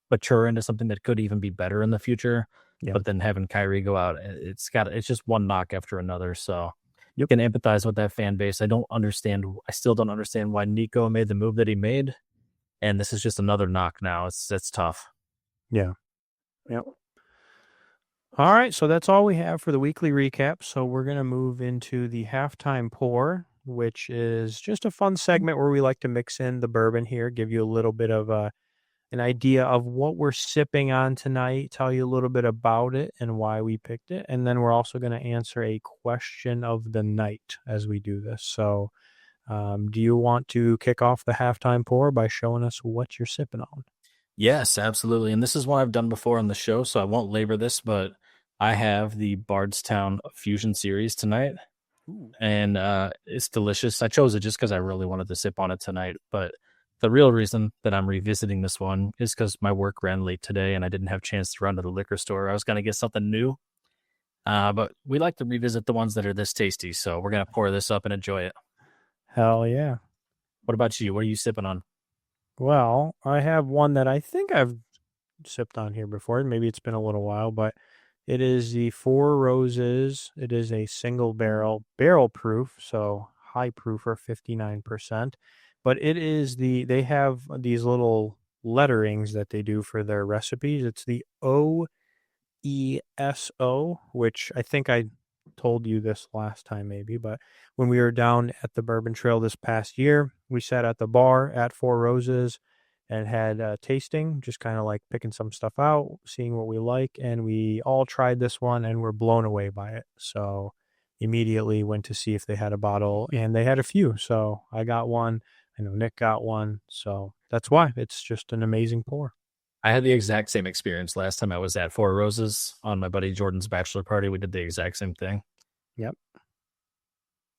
mature into something that could even be better in the future. Yeah. But then having Kyrie go out, it's just one knock after another. So you can empathize with that fan base. I still don't understand why Nico made the move that he made. And this is just another knock now. It's tough. Yeah. Yep. All right. So that's all we have for the weekly recap. So we're going to move into the halftime pour. which is just a fun segment where we like to mix in the bourbon here, give you a little bit of an idea of what we're sipping on tonight, tell you a little bit about it and why we picked it. And then we're also going to answer a question of the night as we do this. So, do you want to kick off the halftime pour by showing us what you're sipping on? Yes, absolutely. And this is one I've done before on the show, so I won't labor this, but I have the Bardstown Fusion Series tonight, Ooh. and it's delicious. I chose it just because I really wanted to sip on it tonight. But the real reason that I'm revisiting this one is because my work ran late today and I didn't have a chance to run to the liquor store. I was going to get something new, but we like to revisit the ones that are this tasty. So we're going to pour this up and enjoy it. Hell yeah. What about you? What are you sipping on? Well, I have one that I think I've sipped on here before. Maybe it's been a little while, but it is the Four Roses. It is a single barrel proof, so high proof or 59%. But it is they have these little letterings that they do for their recipes. It's the ESO, which I think I told you this last time maybe, but when we were down at the Bourbon Trail this past year, we sat at the bar at Four Roses and had a tasting, just kind of like picking some stuff out, seeing what we like, and we all tried this one and were blown away by it. So immediately went to see if they had a bottle, and they had a few. So I got one. I know Nick got one. So that's why it's just an amazing pour. I had the exact same experience last time I was at Four Roses on my buddy Jordan's bachelor party. We did the exact same thing. Yep.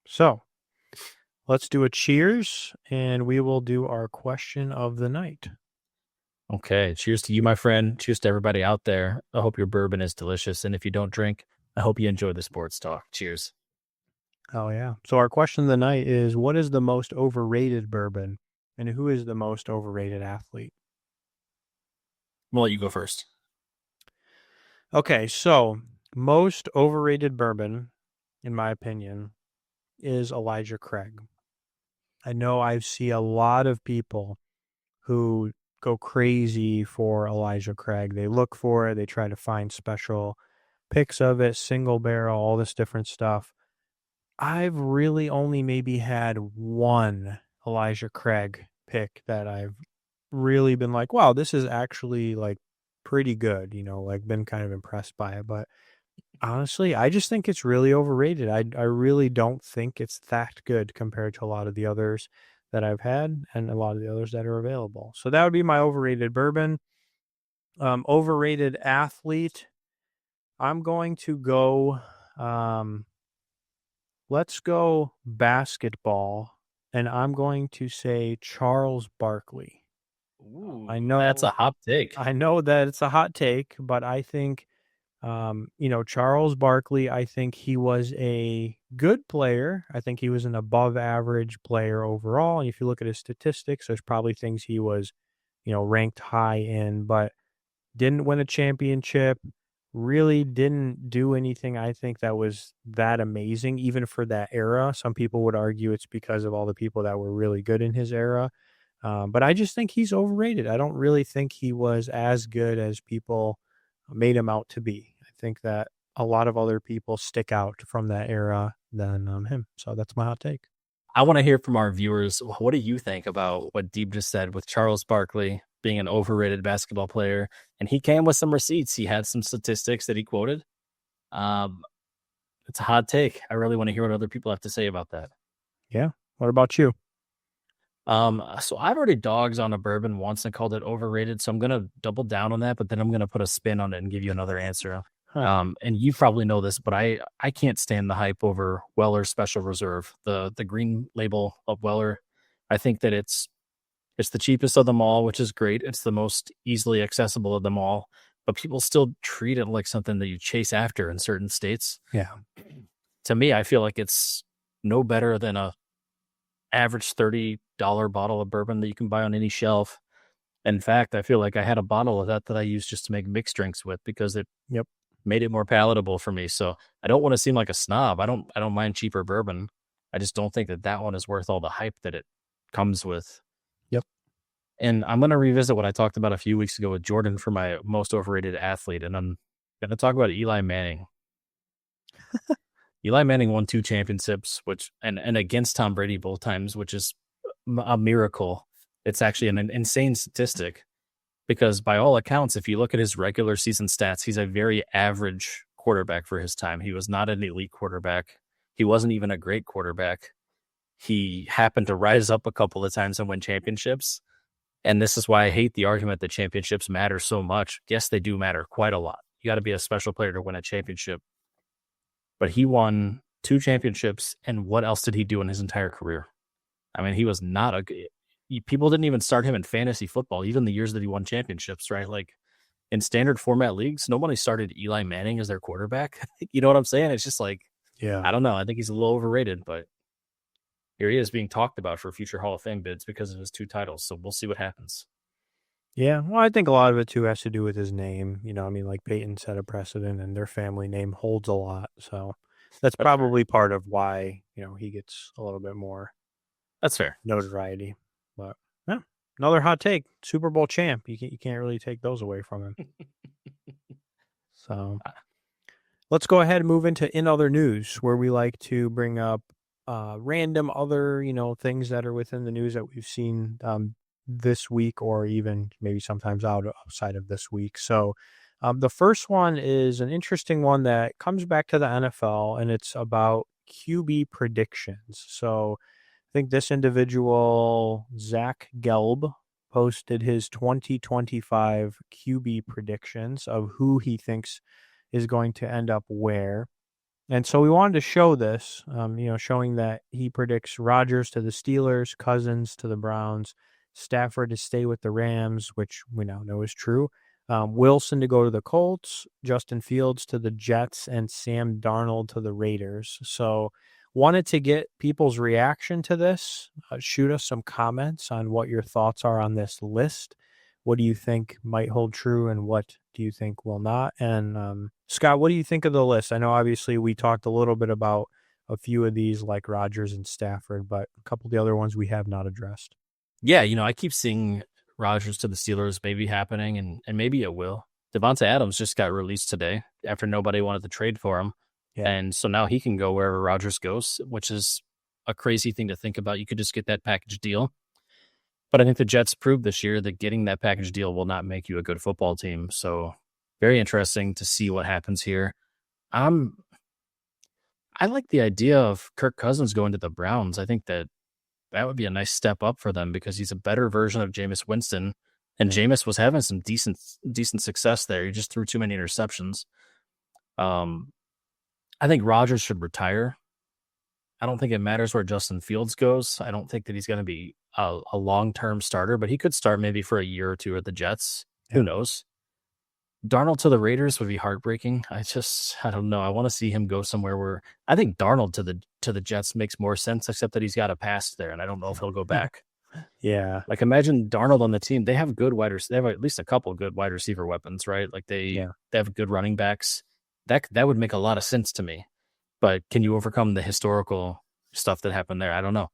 So let's do a cheers, and we will do our question of the night. Okay. Cheers to you, my friend. Cheers to everybody out there. I hope your bourbon is delicious. And if you don't drink, I hope you enjoy the sports talk. Cheers. Oh, yeah. So our question of the night is, what is the most overrated bourbon, and who is the most overrated athlete? I'm going to let you go first. Okay, so most overrated bourbon, in my opinion, is Elijah Craig. I know I see a lot of people who go crazy for Elijah Craig. They look for it, they try to find special pics of it, single barrel, all this different stuff. I've really only maybe had one Elijah Craig pick that I've really been like, wow, this is actually like pretty good, like been kind of impressed by it. But honestly, I just think it's really overrated. I really don't think it's that good compared to a lot of the others that I've had and a lot of the others that are available. So that would be my overrated bourbon. Overrated athlete. I'm going to go, let's go basketball, and I'm going to say Charles Barkley. Ooh, I know that's a hot take. I know that it's a hot take, but I think, Charles Barkley, I think he was a good player. I think he was an above average player overall. And if you look at his statistics, there's probably things he was, ranked high in, but didn't win a championship, really didn't do anything I think that was that amazing, even for that era. Some people would argue it's because of all the people that were really good in his era. But I just think he's overrated. I don't really think he was as good as people made him out to be. I think that a lot of other people stick out from that era than him. So that's my hot take. I want to hear from our viewers. What do you think about what Deeb just said with Charles Barkley being an overrated basketball player? And he came with some receipts. He had some statistics that he quoted. It's a hot take. I really want to hear what other people have to say about that. Yeah. What about you? So I've already dogs on a bourbon once and called it overrated. So I'm going to double down on that, but then I'm going to put a spin on it and give you another answer. Huh. And you probably know this, but I can't stand the hype over Weller Special Reserve, the green label of Weller. I think that it's the cheapest of them all, which is great. It's the most easily accessible of them all, but people still treat it like something that you chase after in certain states. Yeah. To me, I feel like it's no better than a average $30 bottle of bourbon that you can buy on any shelf. In fact, I feel like I had a bottle of that I used just to make mixed drinks with because it made it more palatable for me. So I don't want to seem like a snob. I don't mind cheaper bourbon. I just don't think that one is worth all the hype that it comes with. Yep. And I'm going to revisit what I talked about a few weeks ago with Jordan for my most overrated athlete. And I'm going to talk about Eli Manning. Eli Manning won 2 championships, which and against Tom Brady both times, which is a miracle. It's actually an insane statistic because by all accounts, if you look at his regular season stats, he's a very average quarterback for his time. He was not an elite quarterback. He wasn't even a great quarterback. He happened to rise up a couple of times and win championships. And this is why I hate the argument that championships matter so much. Yes, they do matter quite a lot. You got to be a special player to win a championship. But he won 2 championships, and what else did he do in his entire career? I mean, he was not people didn't even start him in fantasy football, even the years that he won championships, right? Like in standard format leagues, nobody started Eli Manning as their quarterback. You know what I'm saying? It's just like, Yeah. I don't know. I think he's a little overrated, but here he is being talked about for future Hall of Fame bids because of his 2 titles. So we'll see what happens. Yeah, well, I think a lot of it too has to do with his name. I mean, like Peyton set a precedent, and their family name holds a lot. So that's probably part of why he gets a little bit more. That's fair. Notoriety, but yeah, another hot take: Super Bowl champ. You can't really take those away from him. So let's go ahead and move into in other news, where we like to bring up random other things that are within the news that we've seen this week, or even maybe sometimes outside of this week. So the first one is an interesting one that comes back to the NFL, and it's about QB predictions. So I think this individual, Zach Gelb, posted his 2025 QB predictions of who he thinks is going to end up where. And so we wanted to show this, showing that he predicts Rodgers to the Steelers, Cousins to the Browns, Stafford to stay with the Rams, which we now know is true, Wilson to go to the Colts, Justin Fields to the Jets, and Sam Darnold to the Raiders. So wanted to get people's reaction to this. Shoot us some comments on what your thoughts are on this list. What do you think might hold true, and what do you think will not? And Scott, what do you think of the list? I know obviously we talked a little bit about a few of these like Rodgers and Stafford, but a couple of the other ones we have not addressed. Yeah, I keep seeing Rodgers to the Steelers maybe happening, and maybe it will. Devonta Adams just got released today after nobody wanted to trade for him. Yeah. And so now he can go wherever Rodgers goes, which is a crazy thing to think about. You could just get that package deal. But I think the Jets proved this year that getting that package deal will not make you a good football team. So very interesting to see what happens here. I like the idea of Kirk Cousins going to the Browns. I think that would be a nice step up for them because he's a better version of Jameis Winston. And Jameis was having some decent success there. He just threw too many interceptions. I think Rodgers should retire. I don't think it matters where Justin Fields goes. I don't think that he's going to be a long-term starter, but he could start maybe for a year or two at the Jets. Yeah. Who knows? Darnold to the Raiders would be heartbreaking. I don't know. I want to see him go somewhere where I think Darnold to the Jets makes more sense, except that he's got a past there, and I don't know if he'll go back. Yeah. Like imagine Darnold on the team. They have good they have at least a couple good wide receiver weapons, right? Like they have good running backs. That would make a lot of sense to me. But can you overcome the historical stuff that happened there? I don't know.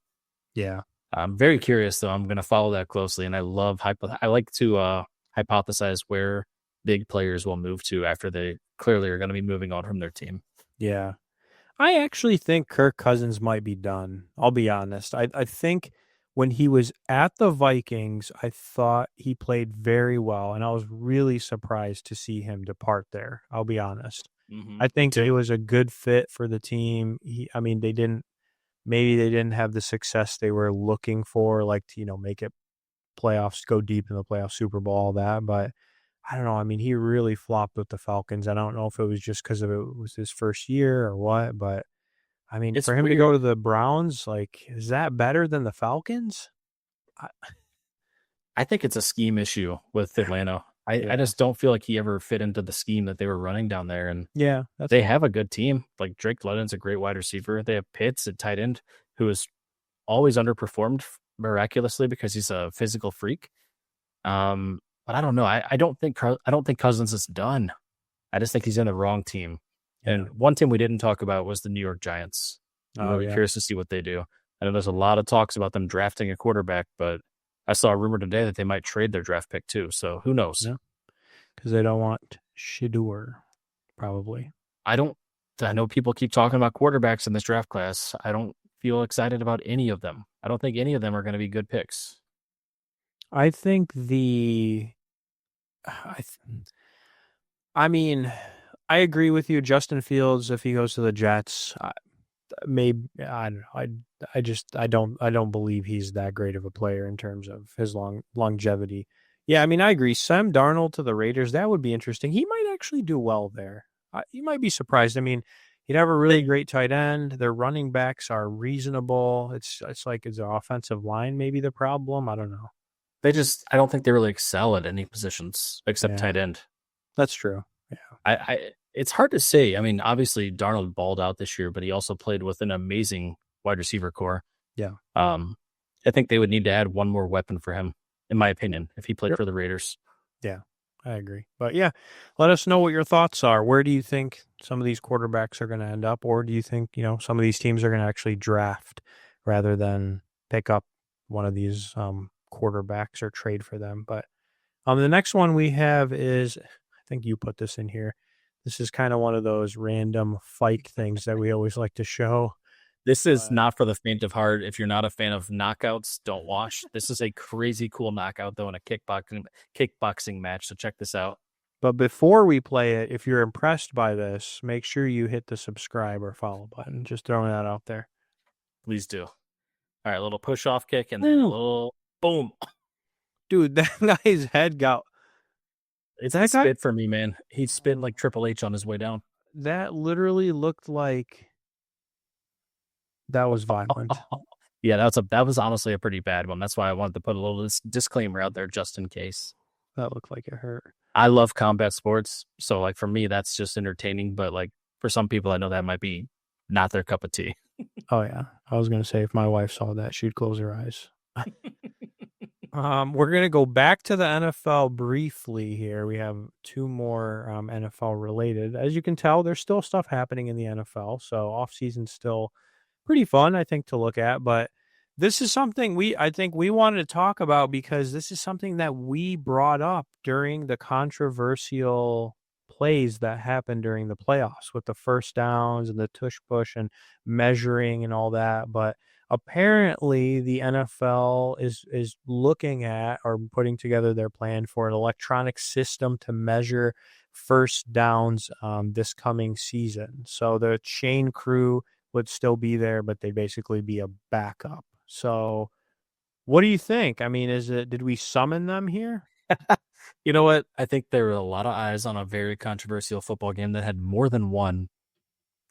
Yeah. I'm very curious, though. I'm going to follow that closely, and I like to hypothesize where big players will move to after they clearly are going to be moving on from their team. Yeah. I actually think Kirk Cousins might be done. I'll be honest. I think when he was at the Vikings, I thought he played very well, and I was really surprised to see him depart there. I'll be honest. Mm-hmm. I think it was a good fit for the team. They didn't have the success they were looking for, like to, make it playoffs, go deep in the playoff, Super Bowl, all that. But I don't know. I mean, he really flopped with the Falcons. I don't know if it was just because it was his first year or what, but I mean, for him to go to the Browns, like, is that better than the Falcons? I think it's a scheme issue with Atlanta. I just don't feel like he ever fit into the scheme that they were running down there. And they have a good team. Like Drake London's a great wide receiver. They have Pitts at tight end, who is always underperformed miraculously because he's a physical freak. But I don't know. I don't think Cousins is done. I just think he's in the wrong team. Yeah. And one team we didn't talk about was the New York Giants. I'm really curious to see what they do. I know there's a lot of talks about them drafting a quarterback, but I saw a rumor today that they might trade their draft pick too. So who knows? Yeah. Because they don't want Shedeur, probably. I don't I know people keep talking about quarterbacks in this draft class. I don't feel excited about any of them. I don't think any of them are going to be good picks. I think I, th- I mean, I agree with you. Justin Fields, if he goes to the Jets, maybe I don't know. I don't believe he's that great of a player in terms of his longevity. Yeah, I mean, I agree. Sam Darnold to the Raiders, that would be interesting. He might actually do well there. You might be surprised. I mean, he'd have a really great tight end. Their running backs are reasonable. It's like is the offensive line maybe the problem? I don't know. I don't think they really excel at any positions except Yeah, tight end. that's true. Yeah, It's hard to say. I mean, obviously Darnold balled out this year, but he also played with an amazing wide receiver core. yeah. Um, I think they would need to add one more weapon for him, in my opinion, if he played Yep. for the Raiders. Yeah, I agree. But yeah, let us know what your thoughts are. Where do you think some of these quarterbacks are going to end up? Or do you think, some of these teams are going to actually draft rather than pick up one of these quarterbacks or trade for them? But the next one we have is, I think you put this in here. This is kind of one of those random fight things that we always like to show. This is not for the faint of heart. If you're not a fan of knockouts, don't watch. This is a crazy cool knockout, though, in a kickboxing match. So check this out. But before we play it, if you're impressed by this, make sure you hit the subscribe or follow button. Just throwing that out there. Please do. All right, a little push off kick and then a little boom. Dude, that guy's head got. It's a spit for me, man. He spit like Triple H on his way down. That literally looked like that was violent. Yeah, that was honestly a pretty bad one. That's why I wanted to put a little disclaimer out there just in case. That looked like it hurt. I love combat sports, so like for me that's just entertaining, but like for some people I know that might be not their cup of tea. Oh yeah, I was gonna say if my wife saw that, she'd close her eyes. We're gonna go back to the NFL briefly here. We have two more NFL related. As you can tell, there's still stuff happening in the NFL, so off season's still pretty fun, I think, to look at. But this is something I think we wanted to talk about because this is something that we brought up during the controversial plays that happened during the playoffs with the first downs and the tush push and measuring and all that. But apparently the NFL is looking at or putting together their plan for an electronic system to measure first downs this coming season. So the chain crew would still be there, but they'd basically be a backup. So what do you think? I mean, did we summon them here? You know what? I think there were a lot of eyes on a very controversial football game that had more than one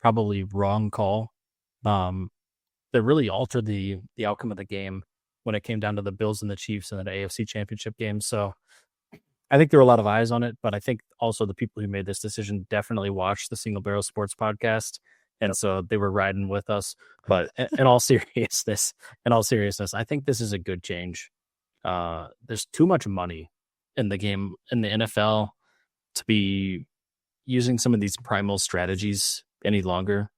probably wrong call. That really altered the outcome of the game when it came down to the Bills and the Chiefs in that AFC Championship game. So I think there were a lot of eyes on it, but I think also the people who made this decision definitely watched the Single Barrel Sports podcast, and so they were riding with us. But in all seriousness, I think this is a good change. There's too much money in the game in the NFL to be using some of these primal strategies any longer.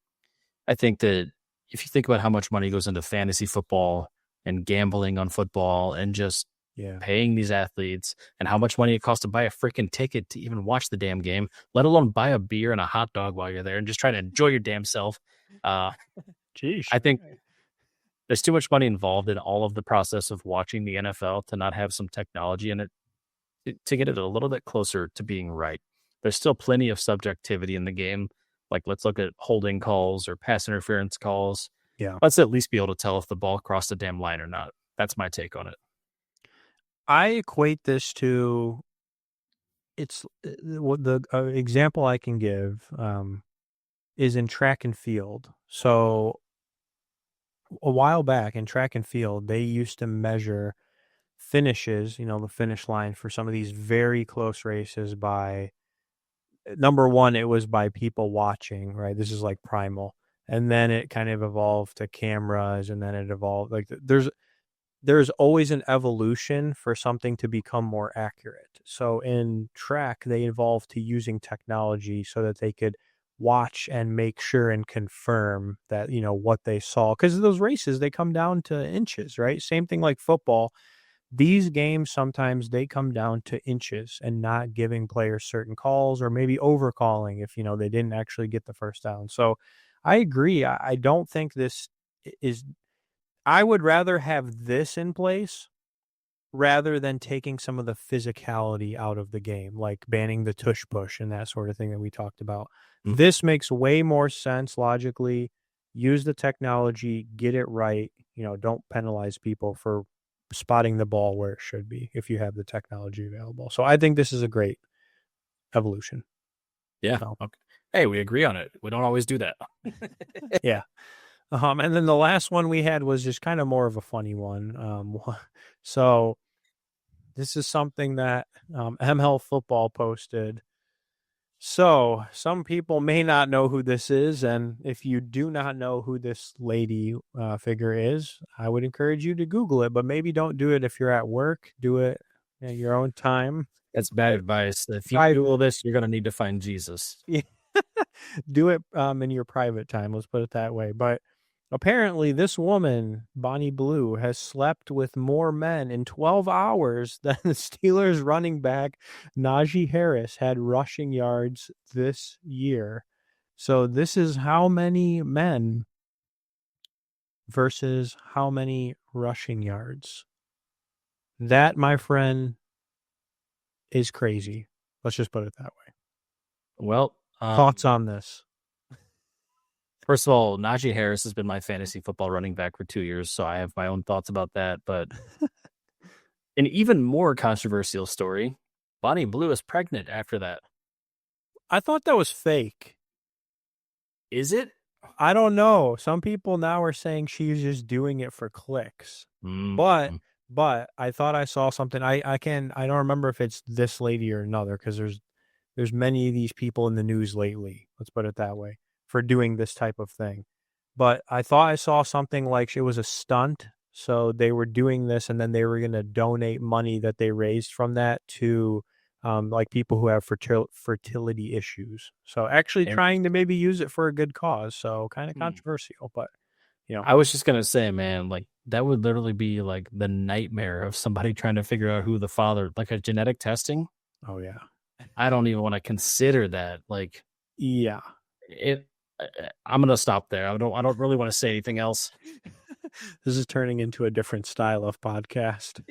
I think that if you think about how much money goes into fantasy football and gambling on football and just paying these athletes and how much money it costs to buy a freaking ticket to even watch the damn game, let alone buy a beer and a hot dog while you're there and just try to enjoy your damn self. Jeez. I think there's too much money involved in all of the process of watching the NFL to not have some technology in it to get it a little bit closer to being right. There's still plenty of subjectivity in the game. Like, let's look at holding calls or pass interference calls. Yeah. Let's at least be able to tell if the ball crossed the damn line or not. That's my take on it. I equate this to it's what the example I can give is in track and field. So a while back in track and field, they used to measure finishes, the finish line for some of these very close races by number one, it was by people watching, right? This is like primal. And then it kind of evolved to cameras, and then it evolved like there's always an evolution for something to become more accurate. So in track, they evolved to using technology so that they could watch and make sure and confirm that, what they saw. Because those races, they come down to inches, right? Same thing like football. these games sometimes they come down to inches and not giving players certain calls or maybe overcalling if they didn't actually get the first down. So I agree. I don't think this is. I would rather have this in place rather than taking some of the physicality out of the game, like banning the tush push and that sort of thing that we talked about. Mm. This makes way more sense logically. Use the technology, get it right. Don't penalize people for spotting the ball where it should be if you have the technology available. So I think this is a great evolution. Yeah. So. Okay. Hey, we agree on it. We don't always do that. Yeah. And then the last one we had was just kind of more of a funny one. So this is something that ML Football posted. So some people may not know who this is, and if you do not know who this lady figure is, I would encourage you to Google it, but maybe don't do it if you're at work. Do it at your own time. That's bad advice. If you Google this, you're going to need to find Jesus. Do it in your private time. Let's put it that way. But apparently, this woman, Bonnie Blue, has slept with more men in 12 hours than the Steelers running back Najee Harris had rushing yards this year. So this is how many men versus how many rushing yards. That, my friend, is crazy. Let's just put it that way. Well, thoughts on this? First of all, Najee Harris has been my fantasy football running back for 2 years, so I have my own thoughts about that. But an even more controversial story, Bonnie Blue is pregnant after that. I thought that was fake. Is it? I don't know. Some people now are saying she's just doing it for clicks. Mm-hmm. But I thought I saw something. I don't remember if it's this lady or another, because there's many of these people in the news lately. Let's put it that way, for doing this type of thing. But I thought I saw something like it was a stunt. So they were doing this and then they were going to donate money that they raised from that to like people who have fertility issues. So actually trying to maybe use it for a good cause. So kind of controversial, but I was just going to say, man, like that would literally be like the nightmare of somebody trying to figure out who the father, like a genetic testing. Oh yeah. I don't even want to consider that. Like, yeah, I'm going to stop there. I don't really want to say anything else. This is turning into a different style of podcast.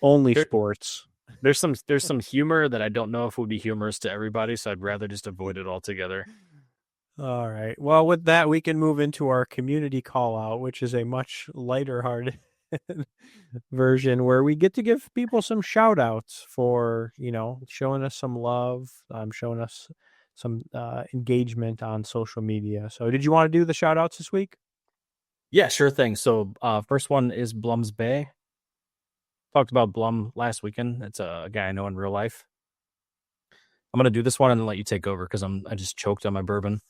Only sports. There's some humor that I don't know if would be humorous to everybody, so I'd rather just avoid it altogether. All right. Well, with that, we can move into our community call out, which is a much lighter hearted version where we get to give people some shout outs for, showing us some love, showing us some engagement on social media. So did you want to do the shout outs this week? Yeah, sure thing. So first one is Blum's Bay. Talked about Blum last weekend. It's a guy I know in real life. I'm going to do this one and then let you take over because I just choked on my bourbon.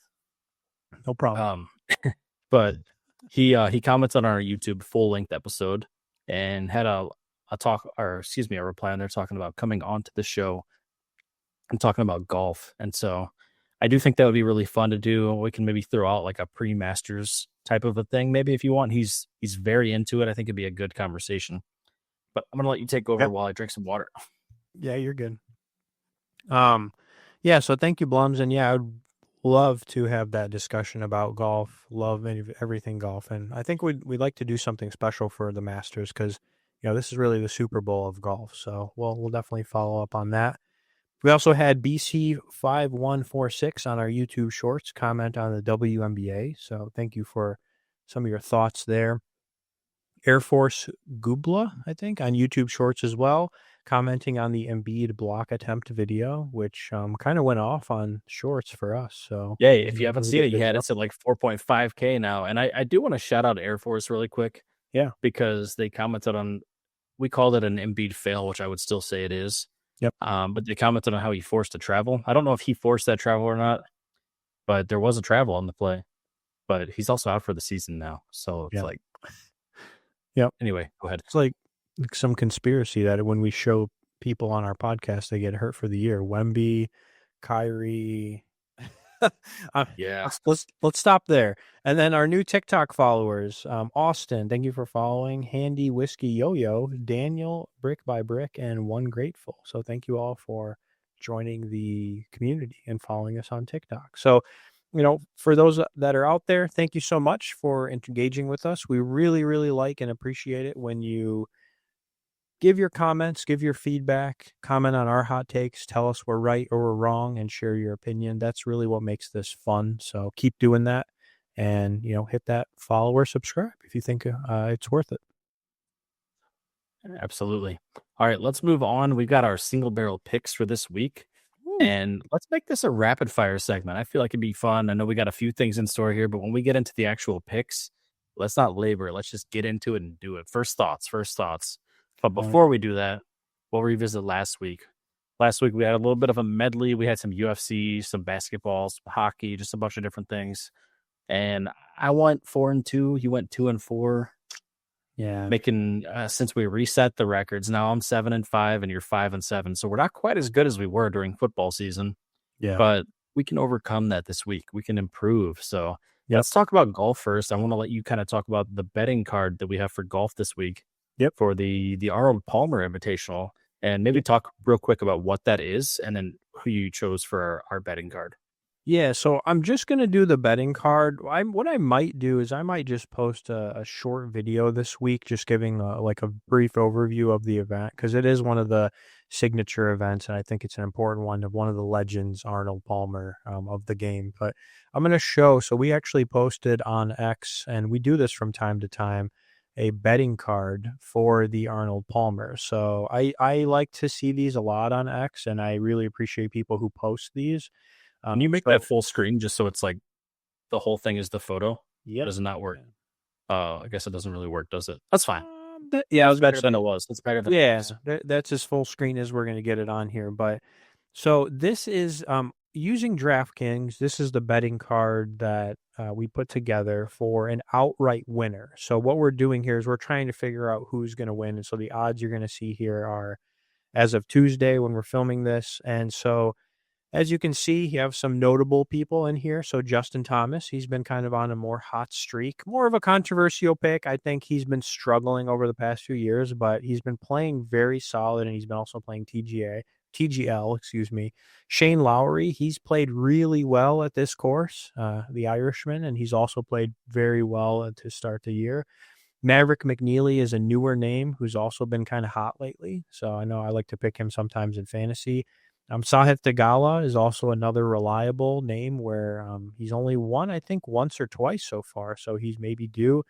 No problem. But he comments on our YouTube full length episode and had a reply on there talking about coming onto the show and talking about golf. And so I do think that would be really fun to do. We can maybe throw out like a pre-Masters type of a thing. Maybe if you want, he's very into it. I think it'd be a good conversation. But I'm going to let you take over while I drink some water. Yeah, you're good. Yeah, so thank you, Blums. And yeah, I'd love to have that discussion about golf. Love everything golf. And I think we'd like to do something special for the Masters because, this is really the Super Bowl of golf. So we'll definitely follow up on that. We also had BC5146 on our YouTube shorts comment on the WNBA. So thank you for some of your thoughts there. Air Force Gubla, I think, on YouTube shorts as well, commenting on the Embiid block attempt video, which kind of went off on shorts for us. So yeah, if you haven't seen it yet, it's at like 4.5K now. And I do want to shout out Air Force really quick. Yeah. Because they commented on, we called it an Embiid fail, which I would still say it is. Yep. But they commented on how he forced to travel. I don't know if he forced that travel or not, but there was a travel on the play. But he's also out for the season now. So it's like, yeah. Anyway, go ahead. It's like some conspiracy that when we show people on our podcast, they get hurt for the year. Wemby, Kyrie, Yeah. Let's stop there. And then our new TikTok followers, Austin, thank you for following. Handy Whiskey Yo-Yo, Daniel, Brick by Brick, and One Grateful. So thank you all for joining the community and following us on TikTok. So, for those that are out there, thank you so much for engaging with us. We really, really like and appreciate it when you give your comments, give your feedback, comment on our hot takes, tell us we're right or we're wrong, and share your opinion. That's really what makes this fun. So keep doing that, and hit that follow or subscribe if you think it's worth it. Absolutely. All right, let's move on. We've got our single barrel picks for this week. And let's make this a rapid fire segment. I feel like it'd be fun. I know we got a few things in store here, but when we get into the actual picks, let's not labor. Let's just get into it and do it. First thoughts, first thoughts. But before we do that, we'll revisit last week. Last week, we had a little bit of a medley. We had some UFC, some basketball, some hockey, just a bunch of different things. And I went 4-2. You went 2-4. Yeah. Making since we reset the records, now I'm 7-5 and you're 5-7. So we're not quite as good as we were during football season. Yeah. But we can overcome that this week. We can improve. So let's talk about golf first. I want to let you kind of talk about the betting card that we have for golf this week. Yep. For the Arnold Palmer Invitational, and maybe talk real quick about what that is, and then who you chose for our betting card. Yeah, so I'm just going to do the betting card. What I might do is I might just post a short video this week, just giving like a brief overview of the event, because it is one of the signature events, and I think it's an important one of one of the legends, Arnold Palmer, of the game. But I'm going to show, so we actually posted on X, and we do this from time to time, a betting card for the Arnold Palmer. So I like to see these a lot on X, and I really appreciate people who post these. Can you make that full screen just so it's like the whole thing is the photo? Yeah. Does it not work? I guess it doesn't really work, does it? That's fine. I was better than it was. It's better than yeah, it was. that's as full screen as we're going to get it on here. But so this is using DraftKings. This is the betting card that we put together for an outright winner. So what we're doing here is we're trying to figure out who's going to win. And so the odds you're going to see here are as of Tuesday when we're filming this. And so as you can see, you have some notable people in here. So Justin Thomas, he's been kind of on a more hot streak, more of a controversial pick. I think he's been struggling over the past few years, but he's been playing very solid, and he's been also playing TGL, excuse me. Shane Lowry, he's played really well at this course, the Irishman, and he's also played very well to start the year. Maverick McNeely is a newer name who's also been kind of hot lately. So I know I like to pick him sometimes in fantasy. Sahith Theegala is also another reliable name where he's only won, I think, once or twice so far. So he's maybe due.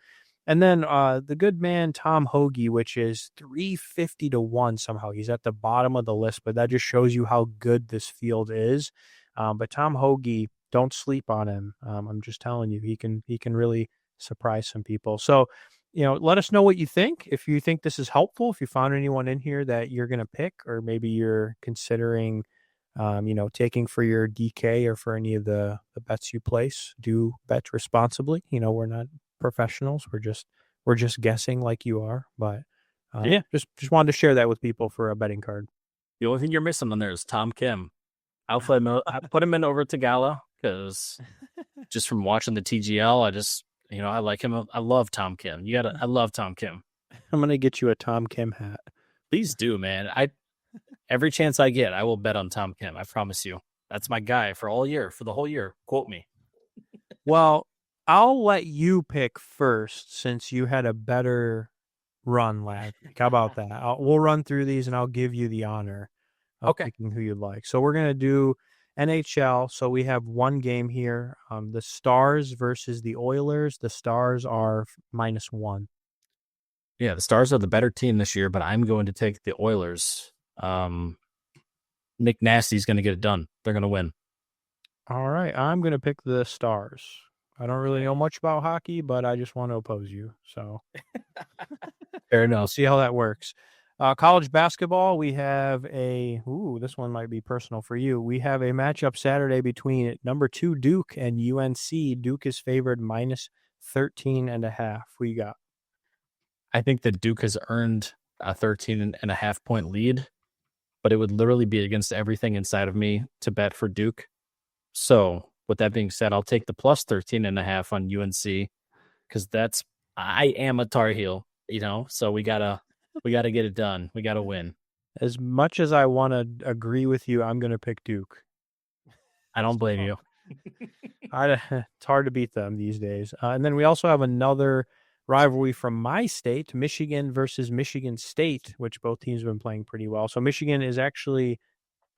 And then the good man, Tom Hoagie, which is 350 to 1 somehow. He's at the bottom of the list, but that just shows you how good this field is. But Tom Hoagie, don't sleep on him. I'm just telling you, he can really surprise some people. So, let us know what you think. If you think this is helpful, if you found anyone in here that you're going to pick, or maybe you're considering, taking for your DK or for any of the bets you place, do bet responsibly. We're not professionals. We're just guessing like you are, but just wanted to share that with people for a betting card. The only thing you're missing on there is Tom Kim. I put him in over to Gala because just from watching the TGL, I like him. I love Tom Kim. I love Tom Kim. I'm going to get you a Tom Kim hat. Please do, man. Every chance I get, I will bet on Tom Kim. I promise you. That's my guy for the whole year. Quote me. Well, I'll let you pick first since you had a better run last week. How about that? We'll run through these and I'll give you the honor of picking who you'd like. So we're going to do NHL. So we have one game here. The Stars versus the Oilers. The Stars are -1. Yeah, the Stars are the better team this year, but I'm going to take the Oilers. Nick Nasty's going to get it done. They're going to win. All right. I'm going to pick the Stars. I don't really know much about hockey, but I just want to oppose you. So fair enough. See how that works. College basketball, we have this one might be personal for you. We have a matchup Saturday between number 2 Duke and UNC. Duke is favored -13.5. Who you got? I think that Duke has earned a 13.5 point lead, but it would literally be against everything inside of me to bet for Duke. So With that being said, I'll take the plus 13.5 on UNC because I am a Tar Heel, so we gotta get it done. We gotta win. As much as I want to agree with you, I'm going to pick Duke. I don't blame you. It's hard to beat them these days. And then we also have another rivalry from my state, Michigan versus Michigan State, which both teams have been playing pretty well. So Michigan is actually,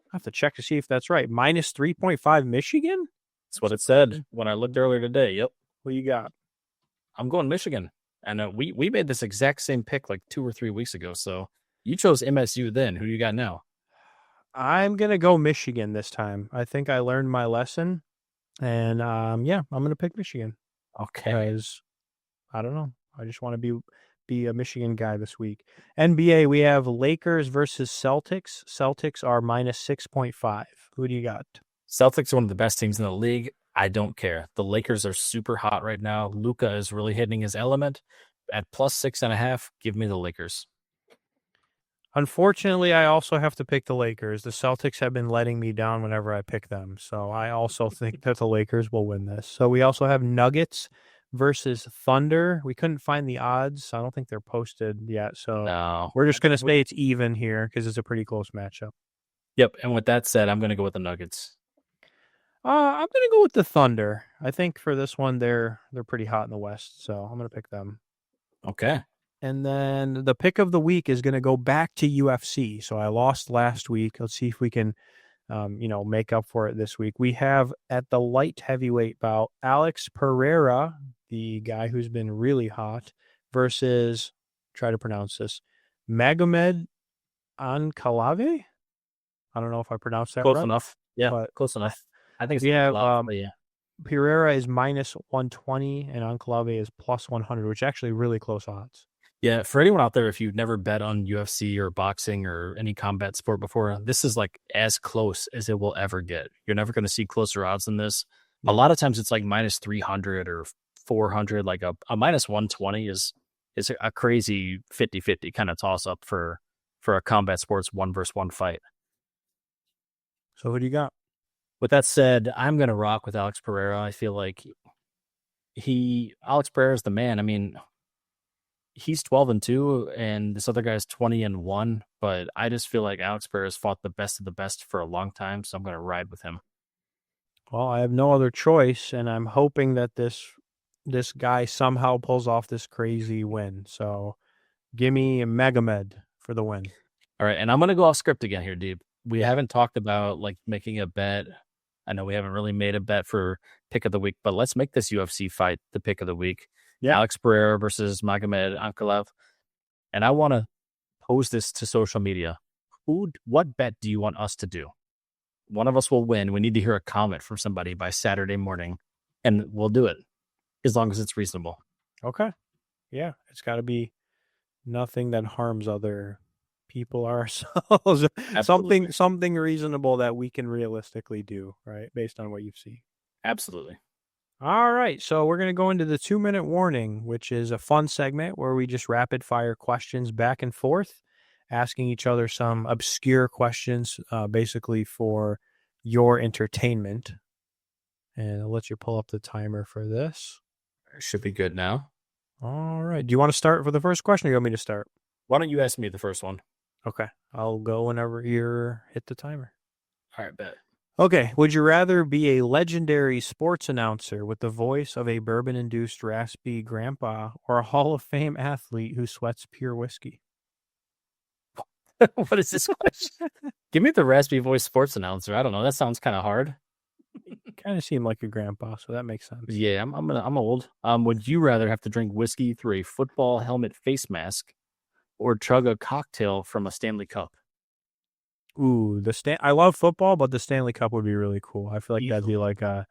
I have to check to see if that's right, minus 3.5 Michigan? That's what it said when I looked earlier today. Yep. What you got? I'm going Michigan. And we made this exact same pick like 2 or 3 weeks ago. So you chose MSU then. Who do you got now? I'm going to go Michigan this time. I think I learned my lesson. And I'm going to pick Michigan. Okay. Because I don't know. I just want to be a Michigan guy this week. NBA, we have Lakers versus Celtics. Celtics are minus 6.5. Who do you got? Celtics are one of the best teams in the league. I don't care. The Lakers are super hot right now. Luka is really hitting his element. At plus 6.5, give me the Lakers. Unfortunately, I also have to pick the Lakers. The Celtics have been letting me down whenever I pick them. So I also think that the Lakers will win this. So we also have Nuggets versus Thunder. We couldn't find the odds. I don't think they're posted yet. So we're just going to say it's even here because it's a pretty close matchup. Yep. And with that said, I'm going to go with the Nuggets. I'm going to go with the Thunder. I think for this one, they're pretty hot in the West. So I'm going to pick them. Okay. And then the pick of the week is going to go back to UFC. So I lost last week. Let's see if we can, make up for it this week. We have at the light heavyweight bout, Alex Pereira, the guy who's been really hot, versus, try to pronounce this, Magomed Ankalaev. I don't know if I pronounced that close right. Enough. Yeah, but close enough. I think it's yeah. Pereira is minus 120 and Ankalaev is plus 100, which is actually really close odds. Yeah, for anyone out there, if you've never bet on UFC or boxing or any combat sport before, this is like as close as it will ever get. You're never going to see closer odds than this. A lot of times it's like minus 300 or 400. Like a minus 120 is a crazy 50-50 kind of toss up for a combat sports 1-versus-1 fight. So who do you got? With that said, I'm going to rock with Alex Pereira. I feel like Alex Pereira is the man. I mean, he's 12-2 and this other guy's 20-1, but I just feel like Alex Pereira's fought the best of the best for a long time, so I'm going to ride with him. Well, I have no other choice, and I'm hoping that this guy somehow pulls off this crazy win. So give me Magomed for the win. All right, and I'm going to go off script again here, Deeb. We haven't talked about like making a bet. I know we haven't really made a bet for pick of the week, but let's make this UFC fight the pick of the week. Yeah. Alex Pereira versus Magomed Ankalaev. And I want to pose this to social media. What bet do you want us to do? One of us will win. We need to hear a comment from somebody by Saturday morning, and we'll do it as long as it's reasonable. Okay. Yeah, it's got to be nothing that harms other people or ourselves. something reasonable that we can realistically do, right? Based on what you've seen. Absolutely. All right, so we're going to go into the 2-minute warning, which is a fun segment where we just rapid fire questions back and forth, asking each other some obscure questions, basically for your entertainment. And I'll let you pull up the timer for this. It should be good now. All right. Do you want to start for the first question or you want me to start? Why don't you ask me the first one? Okay. I'll go whenever you hit the timer. All right, bet. Okay, would you rather be a legendary sports announcer with the voice of a bourbon-induced raspy grandpa or a Hall of Fame athlete who sweats pure whiskey? What is this question? Give me the raspy voice sports announcer. I don't know. That sounds kind of hard. Kind of seem like a grandpa, so that makes sense. Yeah, I'm old. Would you rather have to drink whiskey through a football helmet face or chug a cocktail from a Stanley Cup? Ooh, I love football, but the Stanley Cup would be really cool. I feel like that'd be like a,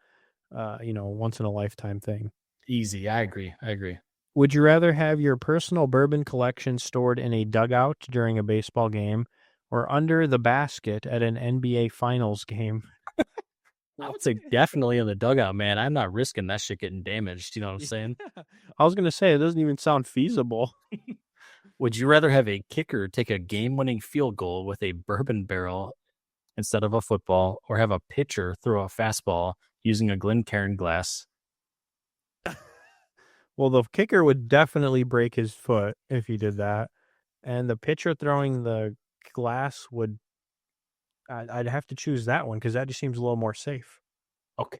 once in a lifetime thing. Easy. I agree. Would you rather have your personal bourbon collection stored in a dugout during a baseball game or under the basket at an NBA Finals game? I would say definitely in the dugout, man. I'm not risking that shit getting damaged. You know what I'm saying? I was going to say, it doesn't even sound feasible. Would you rather have a kicker take a game-winning field goal with a bourbon barrel instead of a football, or have a pitcher throw a fastball using a Glencairn glass. Well, the kicker would definitely break his foot if he did that. And the pitcher throwing the glass would, I'd have to choose that one because that just seems a little more safe. Okay.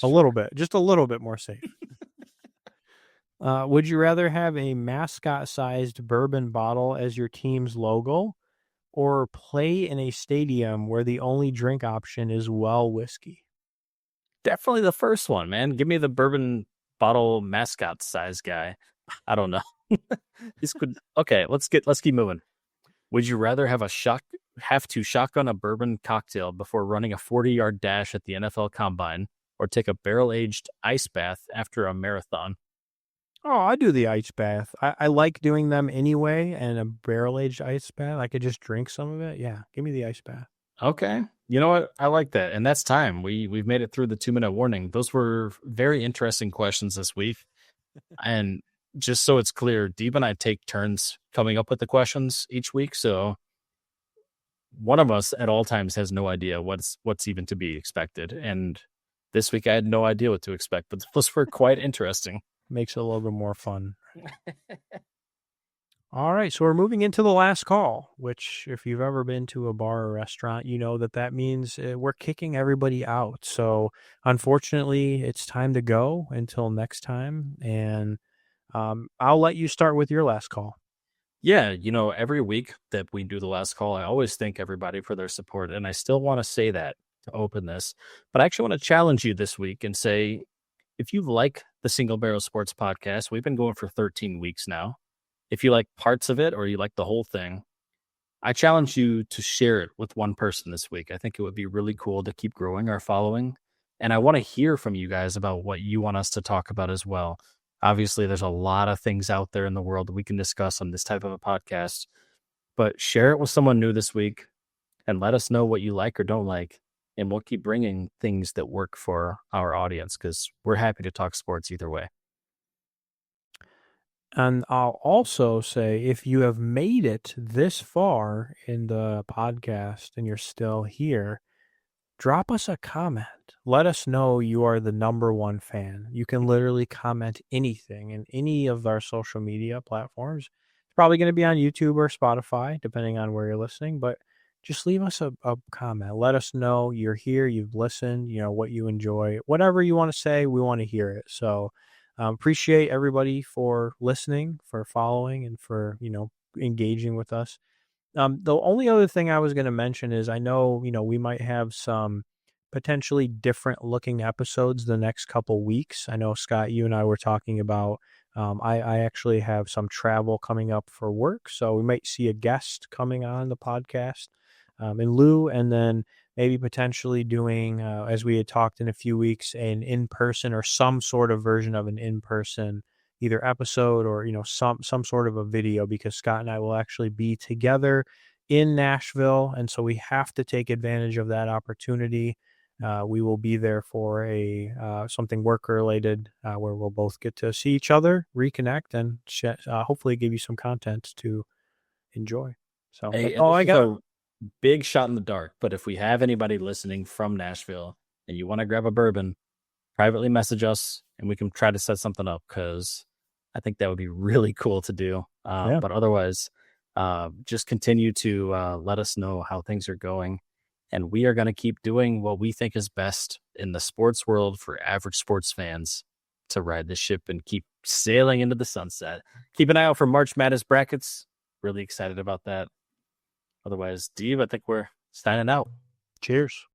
A little bit, just a little bit more safe. Would you rather have a mascot-sized bourbon bottle as your team's logo or play in a stadium where the only drink option is well whiskey? Definitely the first one, man. Give me the bourbon bottle mascot size guy. I don't know. This could okay. Let's keep moving. Would you rather have to shotgun a bourbon cocktail before running a 40-yard dash at the NFL Combine, or take a barrel-aged ice bath after a marathon? Oh, I do the ice bath. I like doing them anyway, and a barrel-aged ice bath, I could just drink some of it. Yeah, give me the ice bath. Okay. You know what? I like that. And that's time. We've made it through the 2-minute warning. Those were very interesting questions this week. And just so it's clear, Deeb and I take turns coming up with the questions each week. So one of us at all times has no idea what's even to be expected. And this week I had no idea what to expect, but those were quite interesting. Makes it a little bit more fun. All right, so we're moving into the last call, which if you've ever been to a bar or restaurant, you know that means we're kicking everybody out. So unfortunately, it's time to go until next time. And I'll let you start with your last call. Yeah, every week that we do the last call, I always thank everybody for their support. And I still want to say that to open this. But I actually want to challenge you this week and say, if you like the Single Barrel Sports Podcast, we've been going for 13 weeks now. If you like parts of it or you like the whole thing, I challenge you to share it with one person this week. I think it would be really cool to keep growing our following. And I want to hear from you guys about what you want us to talk about as well. Obviously, there's a lot of things out there in the world that we can discuss on this type of a podcast, but share it with someone new this week and let us know what you like or don't like. And we'll keep bringing things that work for our audience because we're happy to talk sports either way. And I'll also say, if you have made it this far in the podcast and you're still here, drop us a comment. Let us know you are the number one fan. You can literally comment anything in any of our social media platforms. It's probably going to be on YouTube or Spotify, depending on where you're listening, but just leave us a comment. Let us know you're here, you've listened, what you enjoy. Whatever you want to say, we want to hear it. So appreciate everybody for listening, for following, and for, engaging with us. The only other thing I was going to mention is I know, we might have some potentially different looking episodes the next couple weeks. I know, Scott, you and I were talking about, I actually have some travel coming up for work. So we might see a guest coming on the podcast in lieu, and then maybe potentially doing, as we had talked in a few weeks, an in-person or some sort of version of an in-person either episode or some sort of a video, because Scott and I will actually be together in Nashville, and so we have to take advantage of that opportunity. We will be there for a something work related where we'll both get to see each other, reconnect, and hopefully give you some content to enjoy. So Hey, I got. a big shot in the dark, but if we have anybody listening from Nashville and you want to grab a bourbon, privately message us and we can try to set something up, because I think that would be really cool to do. But otherwise, just continue to let us know how things are going. And we are going to keep doing what we think is best in the sports world for average sports fans to ride the ship and keep sailing into the sunset. Keep an eye out for March Madness brackets. Really excited about that. Otherwise, Steve, I think we're signing out. Cheers.